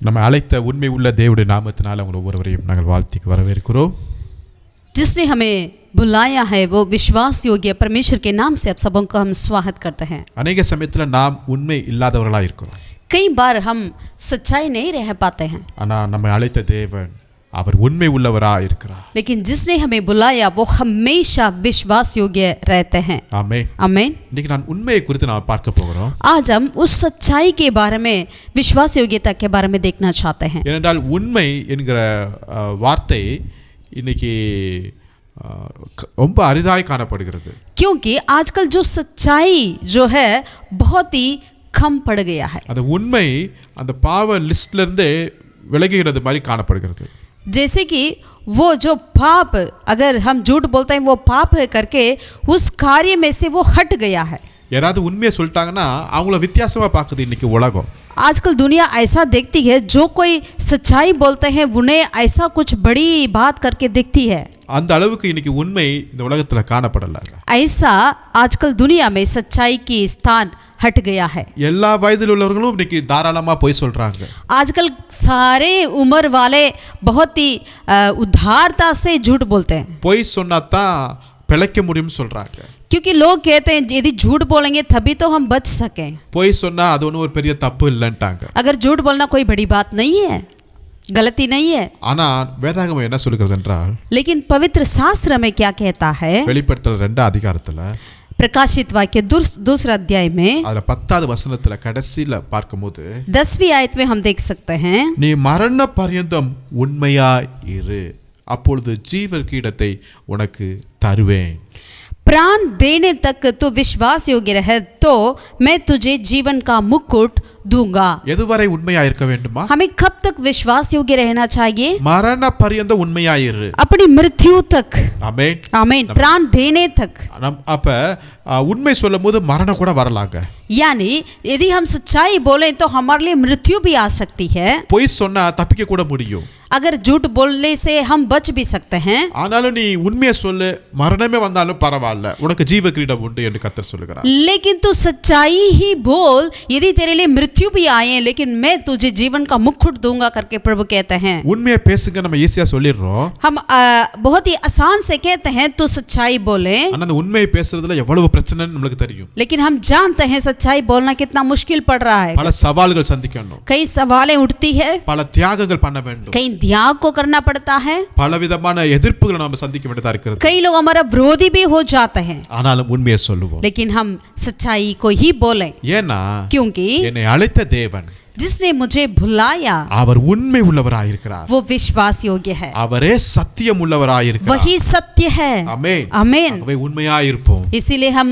நம்ம அழைத்த உண்மை உள்ள தேவனுடைய நாமத்தினால உங்கள் ஒவ்வொருவரையும் நாங்கள் வாழ்த்திக்கு வரவேற்கிறோம். जिसने हमें बुलाया है वो विश्वास योग्य परमेश्वर के नाम से आप सबों को हम स्वागत करते हैं. अनेक சமயத்துல நாம் உண்மை இல்லாதவர்களா இருக்கிறோம். कई बार हम सच्चाई नहीं रह पाते हैं. ஆனா நம்மை அழைத்த தேவன் அவர் உண்மை உள்ளவரா இருக்கிறார். लेकिन जिसने हमें बुलाया वो हमेशा विश्वास योग्य रहते हैं. ஆமென். आमीन. இன்னைக்கு நான் உண்மையை குறித்து நாம் பார்க்க போகிறோம். आज हम उस सच्चाई के बारे में विश्वास योग्यता के बारे में देखना चाहते हैं. ஏனென்றால் உண்மை என்கிற வார்த்தை இன்னைக்கு ரொம்ப அரிதாய் காணப்படுகிறது. क्योंकि आजकल जो सच्चाई जो है बहुत ही कम पड़ गया है. அந்த உண்மை அந்த பாவ லிஸ்ட்ல இருந்து விலகுகிறது மாதிரி காணப்படுகிறது. जैसे कि वो जो पाप अगर हम झूठ बोलते हैं वो पाप है करके उस कार्य में से वो हट गया है. யாராவது உண்மையை சொல்லிட்டாங்கன்னா அவங்கள வித்தியாசமா பார்க்குது இன்னைக்கு உலகம். आजकल दुनिया ऐसा देखती है, जो कोई सच्चाई बोलते हैं उन्हें ऐसा कुछ बड़ी बात करके देखती है. அந்த அளவுக்கு இன்னைக்கு உண்மை இந்த உலகத்துல காணப்படல. ऐसा आजकल दुनिया में सच्चाई की स्थान हट गया है. எல்லா வயதில் உள்ளவர்களும் இன்னைக்கு தாராளமா போய் சொல்றாங்க. आजकल सारे उम्र वाले बहुत ही उदारता से झूठ बोलते हैं. போய் சொன்னா தான் பிழைக்க முடியும்னு சொல்றாங்க. क्योंकि लोग कहते हैं यदि झूठ बोलेंगे तभी तो हम बच सकें. போய் சொன்னா அது ஒன்றும் ஒரு பெரிய தப்பு இல்லைன்ட்டாங்க. अगर झूठ बोलना कोई बड़ी बात नहीं है, गलती नहीं है. ஆனா வேதாகமம் என்ன சொல்லுகிறது என்றால், लेकिन पवित्र शास्त्र में क्या कहता है? வெளிப்படுத்தல் 2 அதிகாரத்துல प्रकाशित वाक्य दूसरा अध्याय में அதுல 10வது வசனத்துல கடைசில பார்க்கும்போது 10वीं आयत में हम देख सकते हैं, நீ மரண பர்யந்தம் உண்மையாய் இரு, அப்பொழுது ஜீவ கிரீடத்தை உனக்கு தருவேன். प्राण देने तक तू विश्वास योग्य रहे तो मैं तुझे जीवन का मुकुट दूंगा. எதுவரை உண்மையா இருக்க வேண்டுமா? हमें कब तक विश्वास योग्य रहना चाहिए? மரண பர்யந்தம் உண்மையா இரு. अपनी मृत्यु तक. ஆமென். आमीन. प्राण देने तक. அப்ப உண்மை சொல்லும்போது மரணம் கூட வரலாங்க. यानी यदि हम सच्चाई बोलें तो हमारे लिए मृत्यु भी आ सकती है. பொய் சொன்னா தப்பிக்க கூட முடியும். अगर झूठ बोलने से हम बच भी सकते हैं. ஆனாலும் நீ உண்மையை சொல்லு, மரணமே வந்தாலும் பரவாயில்ல, உனக்கு ஜீவ கிரீடம் உண்டு என்று கர்த்தர் சொல்லுகிறார். लेकिन तू सच्चाई ही बोल, यदि तेरे लिए मृत्यु भी आए लेकिन मैं तुझे जीवन का मुकुट दूंगा करके प्रभु कहते हैं. உண்மையை பேசுங்க நம்ம ஈஸியா சொல்லிடுறோம். हम बहुत ही आसान से कहते हैं तू सच्चाई बोले. ஆனா அந்த உண்மையை பேசுறதுல எவ்வளவு பிரச்சனைன்னு நமக்கு தெரியும். लेकिन हम जानते हैं सच्चाई बोलना कितना मुश्किल पड़ रहा है. பல சவால்கள் சந்திக்கணும். कई सवालें उठती है. பல தியாகங்கள் பண்ண வேண்டும். कई त्याग को करना पड़ता है. பலவிதமான எதிர்ப்புகளை நாம சந்திக்க வேண்டியதா இருக்கிறது. कई लोग हमारा विरोधी भी हो जाते हैं. ஆனாலும் உண்மையை சொல்லுவோம். लेकिन हम सच्चाई को ही बोले. ஏன்னா क्योंकि என்னை அழைத்த தேவன் जिसने मुझे बुलाया அவர் உண்மை உள்ளவராய் இருக்கிறார். वो विश्वास योग्य है. அவரே சத்தியம் உள்ளவராய் இருக்கிறார். वही सत्य है. ஆமென். आमीन. ஆகவே உண்மையாய் இருப்போம். इसीलिए हम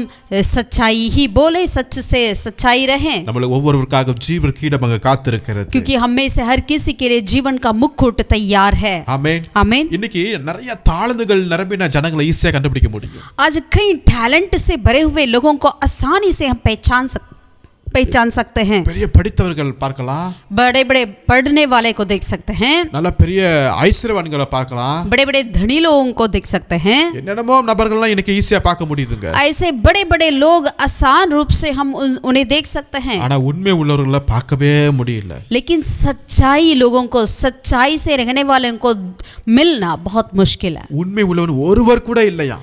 सच्चाई ही बोले, सच से सच्चाई रहें. நம்மள ஒவ்வொருவருக்காக ஜீவ கிரீடம் அங்க காத்திருக்கிறது. क्योंकि हम में से हर किसी के लिए जीवन का मुकुट तैयार है. ஆமென். आमीन. இன்னைக்கு நிறைய தாளந்துகள் நிரம்பின ஜனங்களை ஈஸியா கண்டுபிடிக்க முடியும். आज कई टैलेंट से भरे हुए लोगों को आसानी से हम पहचान सकते हैं. பெரிய படித்தவர்கள் பார்க்கலாம். बड़े बड़े पढ़ने वाले को देख सकते हैं. நல்ல பெரிய ஐஸ்வர்யவான்களை பார்க்கலாம். बड़े बड़े धनी लोगों को देख सकते हैं. என்னென்னமோ நபர்கள்லாம் இன்னைக்கு ஈஸியா பார்க்க முடியுதுங்க. ऐसे बड़े बड़े लोग आसान रूप से हम उन्हें देख सकते हैं. ஆனா உண்மை உள்ளவர்களை பார்க்கவே முடியல. लेकिन सच्चाई लोगों को, सच्चाई से रहने वालों को मिलना बहुत मुश्किल है. உண்மை உள்ளவன் ஒருவர் கூட இல்லையா?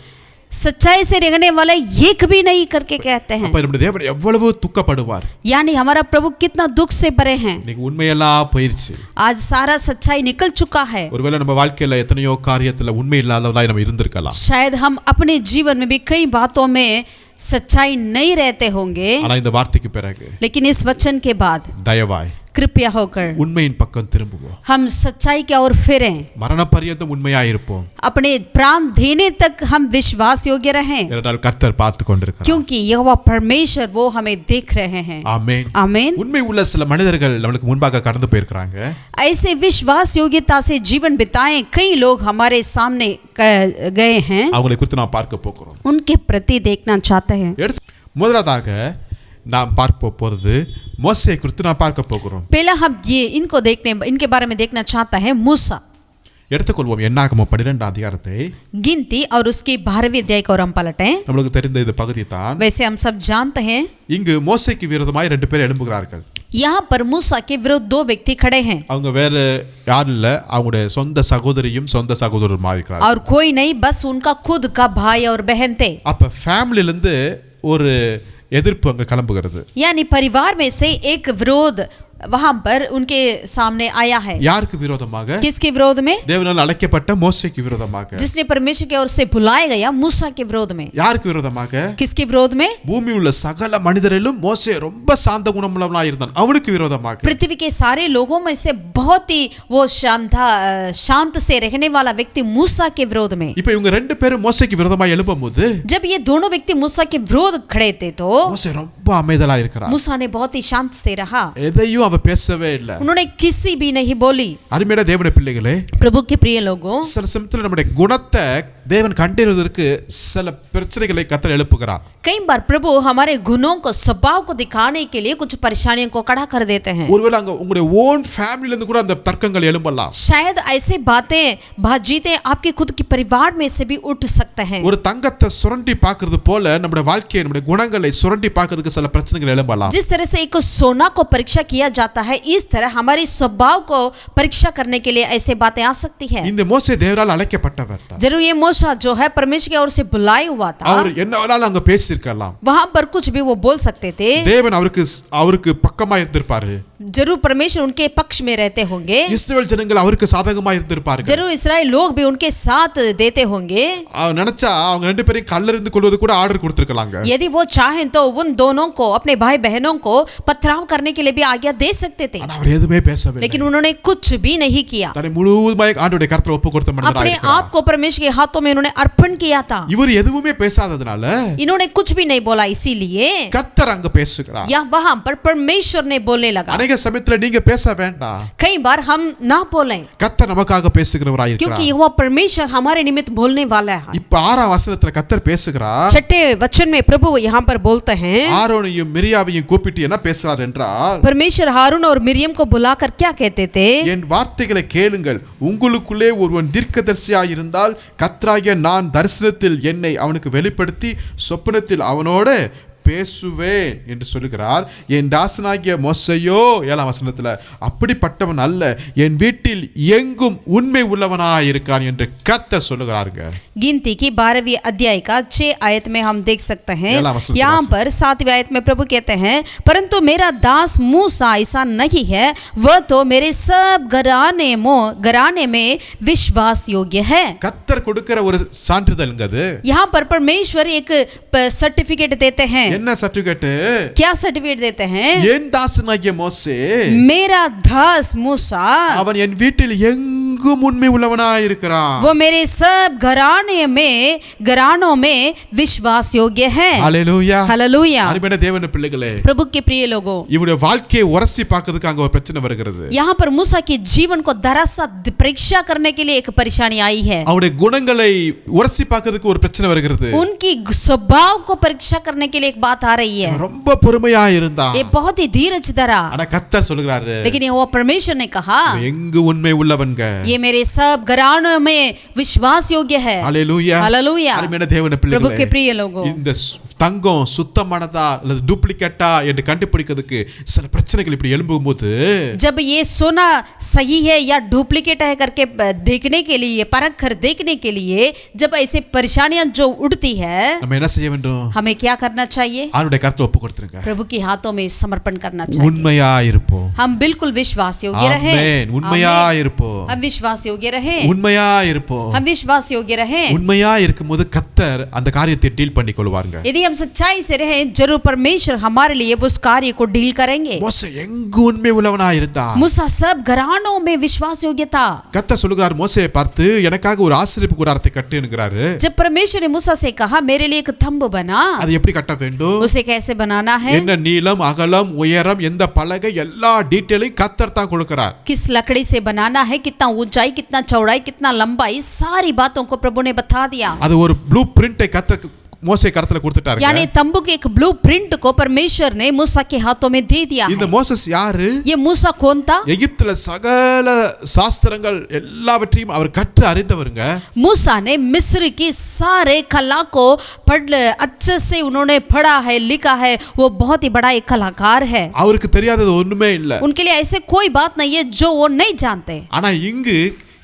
सच्चाई से रहने वाले एक भी नहीं करके कहते हैं. அப்ப நம்முடைய தேவன் எவ்வளவு துக்கப்படுவார். यानी हमारा प्रभु कितना दुख से भरे हैं. இன்னைக்கு உண்மையெல்லாம் போயிருச்சு. आज सारा सच्चाई निकल चुका है. ஒருவேளை நம்ம வாழ்க்கையில எத்தனையோ காரியத்துல உண்மை இல்லாதவராய் நம்ம இருந்திருக்கலாம். शायद हम अपने जीवन में भी कई बातों में सच्चाई नहीं रहते होंगे. ஆனா இந்த வார்த்தைக்கு பிறகு लेकिन इस वचन के बाद தயவாய் कृपया होकर உண்மையின் பக்கம் திரும்புவோம். हम सच्चाई की ओर फिरें. மரண பர்யந்தம் உண்மையாய் இருப்போம். अपने प्राण देने तक हम विश्वास योग्य रहें. ஏனென்றால் கர்த்தர் பார்த்து கொண்டிருக்கிறார். क्योंकि यहोवा परमेश्वर वो हमें देख रहे हैं. ஆமென். आमीन. உண்மை உள்ள சில மனிதர்கள் நம்மளுக்கு முன்பாக கடந்து போயிருக்காங்க. ऐसे विश्वास योग्यता से जीवन बिताए कई लोग हमारे सामने गए हैं. அவங்களை குறித்து நாம் பார்க்க போகிறோம். उनके प्रति देखना चाहते हैं. முதலாவதாக நாம் பார்க்க போறது மோசே குறித்து நாம் பார்க்க போகிறோம். पहला हम इनके बारे में देखना चाहता है मूसा. எடுத்துக்கொள்வோம் என்னாகமம் 12 அதிகாரத்தை. गिनती और उसकी 12वीं अध्याय को हम पलटें. நம்மளுக்கு தெரிந்த இந்த பகுதி தான். वैसे हम सब जानते हैं இங்கு மோசேக்கு விரோதமாய் 2 பேர் எழும்புகிறார்கள். यहाँ पर मूसा के विरुद्ध 2 व्यक्ति खड़े हैं அவங்க வேற யாரும் இல்ல, அவங்களுடைய சொந்த சகோதரியும் சொந்த சகோதரருமா இருக்கிறார்கள். और कोई नहीं, बस उनका खुद का भाई और बहन थे. அப்ப ஃபேமிலில இருந்து ஒரு எதிர்ப்பு அங்க கிளம்புகிறது. यानी परिवार में से एक विरोध वहां पर उनके सामने आया है. யாருக்கு விரோதமாக? किसके विरोध में? தேவனால் அழைக்கப்பட்ட மோசேக்கு விரோதமாக. जिसने परमेश्वर की ओर से बुलाया गया मूसा के विरोध में. யாருக்கு விரோதமாக? किसके विरोध में? பூமியில் உள்ள சகல மனிதரிலும் மோசே ரொம்ப சாந்த குணமுள்ளவனாய் இருந்தான், அவனுக்கு விரோதமாக. पृथ्वी के सारे लोगों में से बहुत ही वो शांत से रहने वाला व्यक्ति मूसा के विरोध में. இப்போ இவங்க 2 பேரும் மோசேக்கு விரோதமாய் எழும்பும்போது जब ये दोनों व्यक्ति मूसा के विरोध खड़े थे तो மோசே ரொம்ப அமைதலா இருக்கிறார். मूसा ने बहुत ही शांत से रहा. எதையும் அவ பேசவே இல்ல. उन्होंने किसी भी नहीं बोली. அருமையான தேவனுடைய பிள்ளைகளே, प्रभु के प्रिय लोगों, சில சமயத்துல நம்முடைய குணத்தை தேவன் கண்டறிவதற்கு சில பிரச்சனைகளை கர்த்தர் எழுப்புகிறார். कई बार प्रभु हमारे गुणों को, स्वभाव को दिखाने के लिए कुछ परेशानियों को खड़ा कर देते हैं. ஒருவேளை அங்க உங்களுடைய ஓன் ஃபேமிலில இருந்து கூட அந்த தர்க்கங்கள் எழும்பலாம். शायद ऐसे बातचीतें आपके खुद के परिवार में से भी उठ सकते हैं. ஒரு தங்கத்தை சுரண்டி பார்க்கிறது போல நம்முடைய வாழ்க்கையை, நம்முடைய குணங்களை சுரண்டி பார்க்கிறதுக்கு சில பிரச்சனைகள் எழும்பலாம். जिस तरह से एक सोना को परीक्षा किया जाता है, इस तरह हमारे स्वभाव को परीक्षा करने के लिए ऐसे बातें आ सकती है. இந்த மோசே தேவரால் அழைக்கப்பட்டவர் தான். जरूर ये मूसा जो है परमेश्वर की ओर से बुलाया हुआ था. அவர் என்ன வேணாலும் அங்க பேசியிருக்கலாம். वहां पर कुछ भी वो बोल सकते थे. தேவன் அவருக்கு பக்கமா இருந்திருப்பாரு. जरूर परमेश्वर उनके पक्ष में रहते होंगे. இஸ்ரவேல் ஜனங்கள் அவருக்கு சாதகமா இருந்திருப்பார்கள். जरूर इस्राएल लोग भी उनके साथ देते होंगे. நினைச்சா அவங்க 2 பேரையும் கல்லெறிந்து கொள்வது கூட ஆர்டர் கொடுத்திருக்கலாங்க. यदि वो चाहें तो उन दोनों को, अपने भाई बहनों को पथराव करने के लिए भी आज्ञा दे सकते थे. ஆனா அவர் எதுவுமே பேசவே இல்லை. लेकिन उन्होंने कुछ भी नहीं किया. தன்னை முழுவதுமாய் ஆண்டவருடைய கரத்துல ஒப்பு கொடுத்த மனிதராக अपने இருக்கிறார். आप को परमेश्वर के हाथों में उन्होंने अर्पण किया था. இவர் எதுவுமே பேசாததனால इन्होंने कुछ भी नहीं बोला, इसीलिए கர்த்தர் அங்க பேசுகிறார். या वहां पर परमेश्वर ने बोलने लगा. अनेक சமயத்துல நீங்க பேச வேண்டாம். कई बार हम ना बोलें, கர்த்தர் நமக்காக பேசுகிறவராய் இருக்கிறார். क्योंकि वो परमेश्वर हमारे निमित्त बोलने वाला है. இப்ப 6ஆம் வசனத்துல கர்த்தர் பேசுகிறார். 6ठे वचन में प्रभु यहाँ पर बोलते हैं, ஆரோனையும் மிரியாவையும் கூப்பிட்டு என்ன பேசுறார் என்றால், परमेश्वर हारून और मिरियम को बुलाकर क्या कहते थे? என் வார்த்தைகளை கேளுங்கள், உங்களுக்குள்ளே ஒருவன் தீர்க்கதரிசியாய் இருந்தால் கர்த்தராகிய நான் தரிசனத்தில் என்னை அவனுக்கு வெளிப்படுத்தி சொப்பனத்தில் அவனோட பேசுவேன் என்று சொல்லுகிறார். என் தாசனாகிய மோசேயோ 7ஆம் வசனத்துல அப்படிப்பட்டவன் அல்ல, என் வீட்டில் எங்கும் உண்மை உள்ளவனாய் இருக்கான் என்று கர்த்தர் சொல்லுகிறாருங்க. गिनती की 12वीं अध्याय का 6 आयत में हम देख सकते हैं. यहाँ पर 7वीं आयत में प्रभु कहते हैं, परंतु मेरा दास मूसा ऐसा नहीं है, वह तो मेरे सब घराने में विश्वास योग्य है. கர்த்தர் கொடுக்கிற ஒரு சான்றிதழ்ங்க அது. यहाँ पर परमेश्वर एक सर्टिफिकेट देते हैं. என்ன சர்டிபிகேட்? क्या सर्टिफिकेट देते हैं? என் தாசனாகிய மோசே, मेरा दास मूसा, அவன் என் வீட்டில் எங்கும் உண்மை உள்ளவனாய் இருக்கிறான். वो मेरे सब घरानों में विश्वास योग्य है. ஹalleluya. हालेलुया. அருமையான தேவனுடைய பிள்ளைகளே, प्रभु के प्रिय लोगों, இவருடைய வாழ்க்கையை உரசி பார்க்கிறதுக்கு அங்க ஒரு பிரச்சனை வருகிறது. यहाँ पर मूसा के जीवन को दरअसल परीक्षा करने के लिए एक परेशानी आई है. அவருடைய குணங்களை உரசி பார்க்கிறதுக்கு ஒரு பிரச்சனை வருகிறது. उनकी स्वभाव को परीक्षा करने के लिए एक बात आ रही है. ரொம்ப பொறுமையா இருந்தான். ये बहुत ही धीरज धरा. ஆனா கர்த்தர் சொல்கிறாரு, लेकिन वो परमेश्वर ने कहा, எங்கு உண்மை உள்ளவன்க, ये मेरे सब घरानों में विश्वास योग्य है. ஹalleluya. हालेलुया. அருமையான தேவனுடைய प्रभु के பிள்ளைகளே, प्रिय लोगों, இந்த தங்கம் சுத்தமானதா அல்லது டூப்ளிகேட்டா என்று கண்டுபிடிக்கிறதுக்கு சில பிரச்சனைகள் இப்படி எழும்பும்போது, जब ये सोना सही है या डुप्लीकेट है करके देखने के लिए, परख कर देखने के लिए जब ऐसे परेशानियां जो उठती है, நம்ம என்ன செய்ய வேண்டும்? हमें क्या करना चाहिए? அவருடைய கரத்துல ஒப்பு கொடுத்துருங்க. प्रभु के हाथों में समर्पण करना चाहिए. உண்மையா இருப்போம். हम बिल्कुल विश्वास योग्य रहे. ஆமென். உண்மையா இருப்போம். हम विश्वास योग्य रहे. உண்மையா இருப்போம். हम विश्वास योग्य रहे. உண்மையா இருக்கும்போது கர்த்தர் அந்த காரியத்தை டீல் பண்ணி கொள்வாருங்க. यदि हम सच्चाई से रहे, जरूर परमेश्वर हमारे लिए उस कार्य को डील करेंगे. மோசே எங்கு உண்மை உள்ளவனா இருந்தான். मूसा सब घरानों में विश्वास योग्य था. கர்த்தர் சொல்லுகிறார், மோசேயை பார்த்து எனக்காக ஒரு ஆசரிப்பு கூடாரத்தை கட்டு என்கிறாரு. जब परमेश्वर ने मूसा से कहा, मेरे लिए एक तंबू बना, அது எப்படி கட்ட வேண்டும்? उसे कैसे बनाना है, என்ன நீளம், அகலம், உயரம், எந்த பலகை, எல்லா டீடைலையும் கர்த்தர் தான் கொடுக்கிறார். किस लकड़ी से बनाना है, कितना ऊंचाई, कितना चौड़ाई, कितना लंबाई, सारी बातों को प्रभु ने बता दिया. அது ஒரு ப்ளூ பிரிண்டை கர்த்தர் மோசே கரத்துல கொடுத்துட்டாருங்க. यानी तंबू के एक ब्लूप्रिंट को परमेश्वर ने मूसा के हाथों में दे दिया இந்த है। மோசஸ் யாரு? ये मूसा कौन था? எகிப்துல சகல சாஸ்திரங்கள் எல்லாவற்றையும் அவர் கற்று அறிந்தவருங்க. मूसा ने मिस्र की सारे कला को अच्छे से उन्होंने पढ़ा है, लिखा है। वो बहुत ही बड़ा एक कलाकार है। அவருக்கு தெரியாதது ஒண்ணுமே இல்ல. उनके लिए ऐसे कोई बात नहीं है जो वो नहीं जानते। ஆனா இங்கு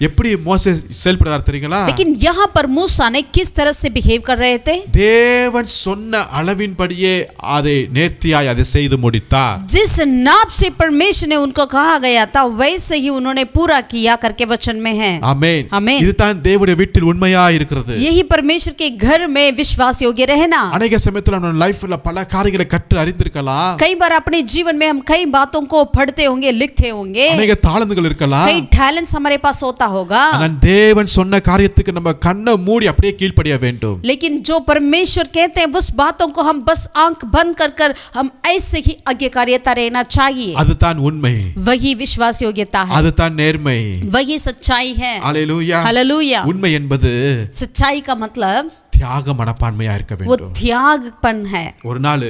எப்படி மோசே செயல்படுறார் தெரியுங்களா? लेकिन यहाँ पर मूसा ने किस तरह से बिहेव कर रहे थे? தேவன் சொன்ன அளவின்படியே அதை நேர்த்தியாய் அதை செய்து முடித்தார். जिस नाप से परमेश्वर ने उनको कहा गया था वैसे ही उन्होंने पूरा किया करके वचन में है। ஆமென். ஆமென். இதுதான் தேவனுடைய வீட்டில் உண்மையாய் இருக்கிறது. यही परमेश्वर के घर में विश्वास योग्य रहना। அநேக சமயத்துல நம்ம லைஃப்ல பல காரியங்களை கற்று அறிந்திருக்கலாம். कई बार अपने जीवन में हम कई बातों को पढ़ते होंगे, लिखते होंगे, அநேக தாளந்துகள் இருக்கலாம். कई टैलेंट्स हमारे पास होता होगा, ஆனால் தேவன் சொன்ன காரியத்துக்கு நம்ம கண்ணை மூடி அப்படியே கீழ்ப்படிய வேண்டும். लेकिन जो परमेश्वर कहते हैं उस बातों को हम बस आंख बंद कर हम ऐसे ही आज्ञाकारिता रहना चाहिए। அதுதான் உண்மை. वही विश्वास योग्यता है, அதுதான் நேர்மை. वही सच्चाई है। ஹalleluya. हालेलुया। உண்மை என்பது सच्चाई का मतलब தியாக மனப்பான்மையா இருக்க वो வேண்டும். त्यागपन है। ஒரு நாள்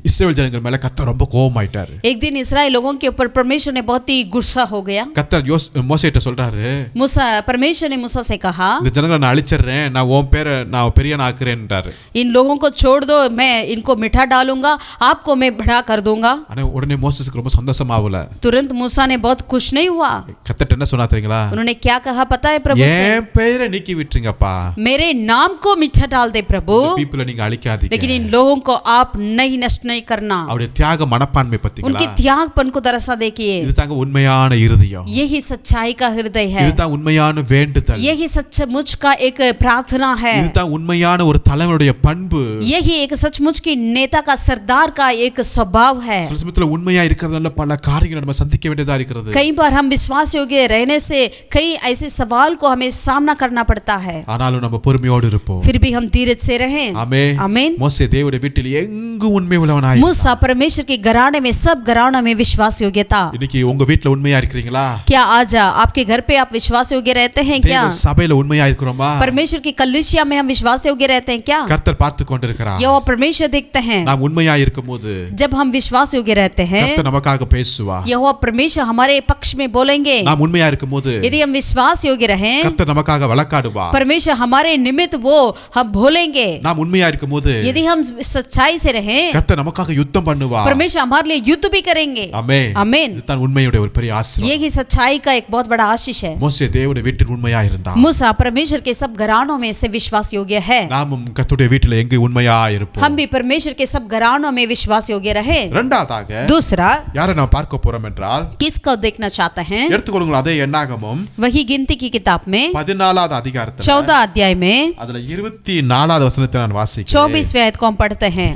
இஸ்ரவேல் ஜனங்கள் மேல கர்த்தர் ரொம்ப கோபமாயிட்டாரு. एक दिन इस्राएल लोगों के ऊपर परमेश्वर ने बहुत ही गुस्सा हो गया। கர்த்தர் மோசேட்ட சொல்றாரு, मूसा परमेश्वर ने मूसा से कहा, இந்த ஜனங்களை நான் அழிச்சிடுறேன், நான் உன் பேரை நான் பெரியவனா ஆக்குறேன்றாரு. इन लोगों को छोड़ दो, मैं इनको मिठा डालूंगा, आपको मैं बड़ा कर दूंगा। ஆனா உடனே மோசேஸ்க்கு ரொம்ப சந்தோஷமாவல. तुरंत मूसा ने बहुत खुश नहीं हुआ। கர்த்தர் என்ன சொன்னா தெரியுங்களா? उन्होंने क्या कहा पता है प्रभु से? என் பேரை நீக்கி விட்டுருங்கப்பா. मेरे नाम को मिठा डाल दे प्रभु, பீப்பிளை நீங்க அழிக்காதீங்க. लेकिन इन लोगों को आप नहीं नष्ट नहीं करना। அவருடைய தியாக மனப்பான்மை பத்திங்களா? उनके त्यागपन को दरसा देखिए। இதுதாங்க உண்மையான இருதயம். यही सच्चाई का हृदय है, இதுதான் உண்மையான வேண்டுதல். यही सचमुच का एक प्रार्थना है, இதுதான் உண்மையான ஒரு தலைவனுடைய பண்பு. यही एक सचमुच की नेता का सरदार का एक स्वभाव है। சில சமயத்துல உண்மையா இருக்கிறதால பல காரியங்களை நம்ம சந்திக்க வேண்டியதா இருக்கிறது. कई बार हम विश्वास योग्य रहने से कई ऐसे सवाल को हमें सामना करना पड़ता है, ஆனாலும் நம்ம பொறுமையோடு இருப்போம். फिर भी हम धीरज से रहें। ஆமென். आमीन। மோசே தேவனுடைய வீட்டில் எங்கு உண்மை உள்ளவனாய். मूसा परमेश्वर के घराने में, सब घरानों में विश्वास योग्य था। இன்னைக்கு உங்க வீட்ல உண்மையா இருக்கிறீங்களா? क्या आज आपके घर पे आप विश्वास योग्य रहते हैं क्या? தேவ சபையில உண்மையா இருக்கிறோமா? परमेश्वर की कलीसिया में हम विश्वास योग्य रहते हैं क्या? கர்த்தர் பார்த்து கொண்டிருக்கிறார். यहोवा परमेश्वर देखते हैं। நாம் உண்மையா இருக்கும்போது जब हम विश्वास योग्य रहते हैं, கர்த்தர் நமக்காக பேசுவார். यहोवा परमेश्वर हमारे पक्ष में बोलेंगे। நாம் உண்மையா இருக்கும்போது यदि हम विश्वास योग्य रहें, கர்த்தர் நமக்காக வழக்காடுவார். परमेश्वर हमारे निमित्त वो हम बोलेंगे। நாம் உண்மையா இருக்கும்போது यदि हम सच्चाई से रहें, கர்த்தர் நமக்காக யுத்தம் பண்ணுவார். परमेश्वर हमारे लिए युद्ध भी करेंगे। ஆமென். आमीन। இதுதான் உண்மையுடைய ஒரு பெரிய ஆசீர்வாதம். यही सच्चाई का एक बहुत बड़ा आशीष है। மோசே தேவனுடைய வீட்டில் உண்மையா இருந்தார். मूसा परमेश्वर के सब घरानों में से विश्वास योग्य है। நாமும் கர்த்தருடைய வீட்டில் எங்கு உண்மையா இருப்போம். हम भी परमेश्वर के सब घरानों में विश्वास योग्य रहे। இரண்டாவதாக दूसरा, யாரை நாம் பார்க்க போறோம் என்றால், किसको देखना चाहते हैं? எடுத்துக்கொள்ளுங்கள் அதே என்னாகமம் वही गिनती की किताब में 14வது அதிகாரத்துல 14 अध्याय में அதுல 24வது வசனத்தை நான் வாசிக்கிறேன். 24वें आयत को हम पढ़ते हैं।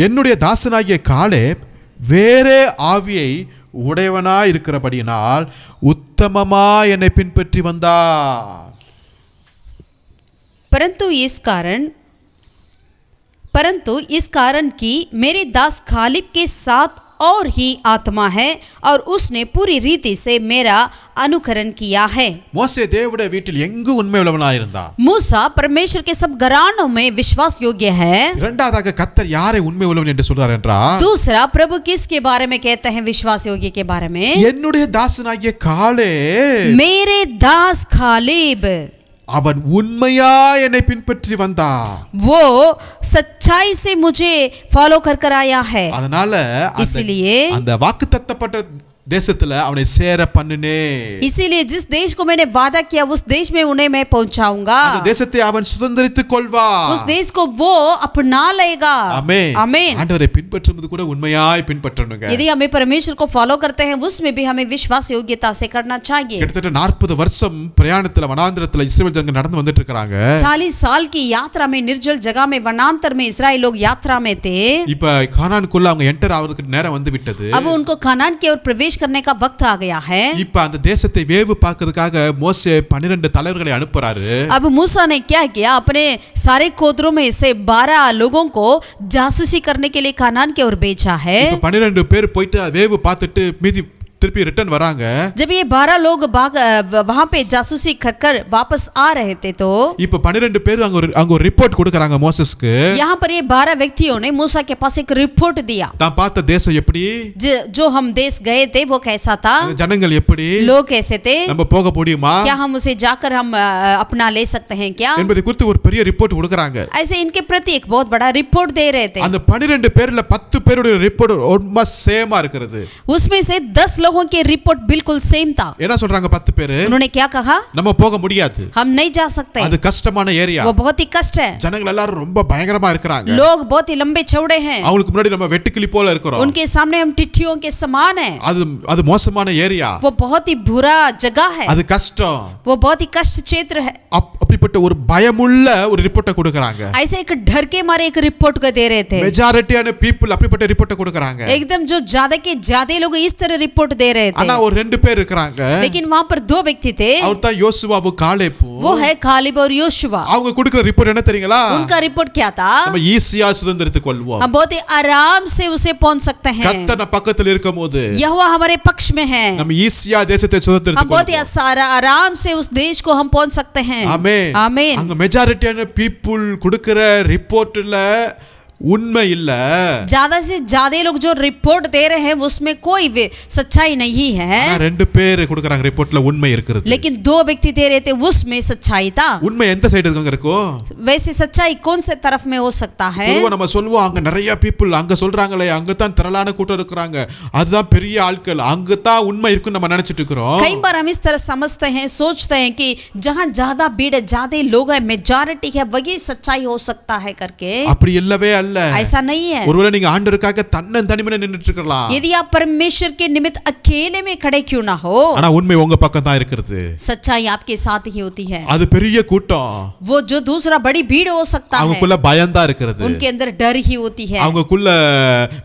என்னுடைய தாசனாகிய காலேப் வேறே ஆவியை உடையவனாய் இருக்கிறபடியினால் உத்தமமா என்னை பின்பற்றி வந்தார். परंतु इस कारण कि मेरे दास खालिब के साथ और ही आत्मा है और उसने पूरी रीति से मेरा अनुकरण किया है। மோசே தேவனுடைய வீட்டில் எங்கு உண்மை உள்ளவனாய் இருந்தார். मूसा परमेश्वर के सब घरानों में विश्वास योग्य है। இரண்டாவதாக கர்த்தர் யாரை உண்மை உள்ளவன் என்று சொல்றார் என்றால், दूसरा, प्रभु किसके बारे में कहते हैं विश्वास योग्य के बारे में? என்னுடைய தாசனாகிய காலேப் मेरे दास खालिब, அவன் உண்மையா என்னை பின்பற்றி வந்தான். वो सच्चाई से मुझे फॉलो कर आया है। அதனால इसलिए அந்த வாக்குத்தத்தப்பட்ட தேசத்துல அவனை சேர பண்ணினே. इसीलिए जिस देश को मैंने वादा किया उस देश में उन्हें मैं पहुंचाऊंगा। அந்த தேசத்தை அவன் சுதந்தரித்துக் கொள்வான். उस देश को वो अपना लेगा। ஆமென். आमीन। ஆண்டவரை பின்பற்றுவது கூட உண்மையாய் பின்பற்றணுங்க. यदि हमें परमेश्वर को फॉलो करते हैं उसमें भी हमें विश्वास योग्यता से करना चाहिए। கிட்டத்தட்ட 40 வருஷம் பிரயாணத்துல வனாந்திரத்துல இஸ்ரவேல் ஜனங்க நடந்து வந்துட்டு இருக்காங்க. 40 साल की यात्रा में निर्जल जगह में वनांतर में इस्राएल लोग यात्रा में थे। இப்ப கானானுக்குள்ள அவங்க என்டர் ஆவதற்கு நேரம் வந்து விட்டது. अब उनको कानान की ओर प्रवेश करने का वक्त आ गया है। இப்ப அந்த தேசத்தை வேவு பார்க்கிறதுக்காக மோசே 12 தலைவர்களை அனுப்புறாரு. अब मूसा ने क्या किया, अपने सारे गोत्रों में से 12 लोगों को जासूसी करने के लिए कानान की ओर भेजा है। இப்ப 12 பேர் போயிட்டு வேவு பார்த்துட்டு மீதி திருப்பி ரிட்டர்ன் வராங்க. जब ये 12 लोग वहां पे जासूसी कर वापस आ रहे थे तो இப்ப 12 பேர் அங்க ஒரு ரிப்போர்ட் கொடுக்கறாங்க மோசஸ்க்கு. यहाँ पर ये 12 व्यक्तियों ने मूसा के पास एक रिपोर्ट दिया. தான் பார்த்த தேசம் எப்படி, जो हम देश गए थे वो कैसा था, ஜனங்கள் எப்படி, लोग कैसे थे, நம்ம போக முடியுமா, क्या हम उसे जाकर हम अपना ले सकते हैं क्या, என்பதை குறித்து ஒரு பெரிய ரிப்போர்ட் கொடுக்கறாங்க. ऐसे इनके प्रति एक बहुत बड़ा रिपोर्ट दे रहे थे. அந்த 12 பேர்ல 10 பேருடைய ரிப்போர்ட் ரொம்ப சேமா இருக்குது. उसमें से 10 लोगों की रिपोर्ट बिल्कुल सेम था. என்ன சொல்றாங்க 10 பேர்? उन्होंने क्या कहा, நம்ம போக முடியாது, हम नहीं जा सकते, அது கஷ்டமான ஏரியா, वो बहुत ही कष्ट है, ஜனங்கள் எல்லாரும் ரொம்ப பயங்கரமா இருக்காங்க, लोग बहुत ही लंबे चौड़े हैं, அவங்களுக்கு முன்னாடி நம்ம வெட்டுக்கிளி போல இருக்கறோம், उनके सामने हम टिट्टियों के समान हैं, அது மோசமான ஏரியா, वो बहुत ही बुरा जगह है, அது கஷ்டம், वो बहुत ही कष्ट क्षेत्र है. அப்படிப்பட்ட ஒரு பயமுள்ள ஒரு ரிப்போர்ட்ட கொடுக்கறாங்க. ऐसे एक डर के मारे एक रिपोर्ट को दे रहे थे. மெஜாரிட்டியான பீப்பிள் அப்படிப்பட்ட ரிப்போர்ட்ட கொடுக்கறாங்க. एकदम जो ज्यादा के ज्यादा लोग इस तरह रिपोर्ट दे रहे थे. ஆனா ஒரு 2 பேர் இருக்காங்க, लेकिन वहां पर 2 व्यक्ति थे, அவர் தான் யோசுவாவு காலேபு. वो है காலேப் और योशुआ. அவங்க கொடுக்கிற ரிப்போர்ட் என்ன தெரியுங்களா, उनका रिपोर्ट क्या था, நம்ம ஈஸியா சுதந்திரத்துக்கு கொள்வோம், हम बहुत ही आराम से उसे पहुंच सकते हैं, கர்த்தர் நம்ம பக்கத்துல இருக்கும்போது यहोवा हमारे पक्ष में है, நம்ம ஈஸியா தேசத்தை சுதந்திரத்துக்கு हम बहुत ही आराम से उस देश को हम पहुंच सकते हैं. ஆமென். आमीन. அங்க மெஜாரிட்டியான பீப்புள் கொடுக்கிற ரிப்போர்ட்ல உண்மை இல்ல, ज्यादा से ज्यादा लोग जो रिपोर्ट दे रहे हैं उसमें कोई सच्चाई नहीं है. 2 பேர் கொடுக்கறாங்க ரிப்போர்ட்ல உண்மை இருக்குது. लेकिन 2 व्यक्ति दे रहे थे उसमें सच्चाई था. உண்மை எந்த சைடுக்கு இருக்கும், वैसे सच्चाई कौन से तरफ में हो सकता है. பொதுவா நம்ம சொல்வோம் அங்க நிறைய பீப்புள் அங்க சொல்றாங்களே அங்க தான் திரளான கூட்டம் இருக்குறாங்க, அதுதான் பெரிய ஆட்கள், அங்க தான் உண்மை இருக்குன்னு நம்ம நினைச்சிட்டு இருக்கோம். कई बार हम इस तरह समझते हैं, सोचते हैं कि जहां ज्यादा भीड़ है, ज्यादा लोग है, मेजॉरिटी है, वही सच्चाई हो सकता है करके. அப்படி இல்லவே அல்ல. ऐसा नहीं है. ஒருவேளை நீங்க ஆண்டவருக்காக தன்னந்தனிமையில நின்னுட்டு இருக்கலாம், यदि आप परमेश्वर के निमित्त अकेले में खड़े क्यों ना हो, ஆனா உண்மை உங்க பக்கம் தான் இருக்குது. सच्चाई आपके साथ ही होती है. அது பெரிய கூட்டம், वो जो दूसरा बड़ी भीड़ हो सकता है, அவங்களுக்குள்ள பயம் தான் இருக்குது, उनके अंदर डर ही होती है, அவங்களுக்குள்ள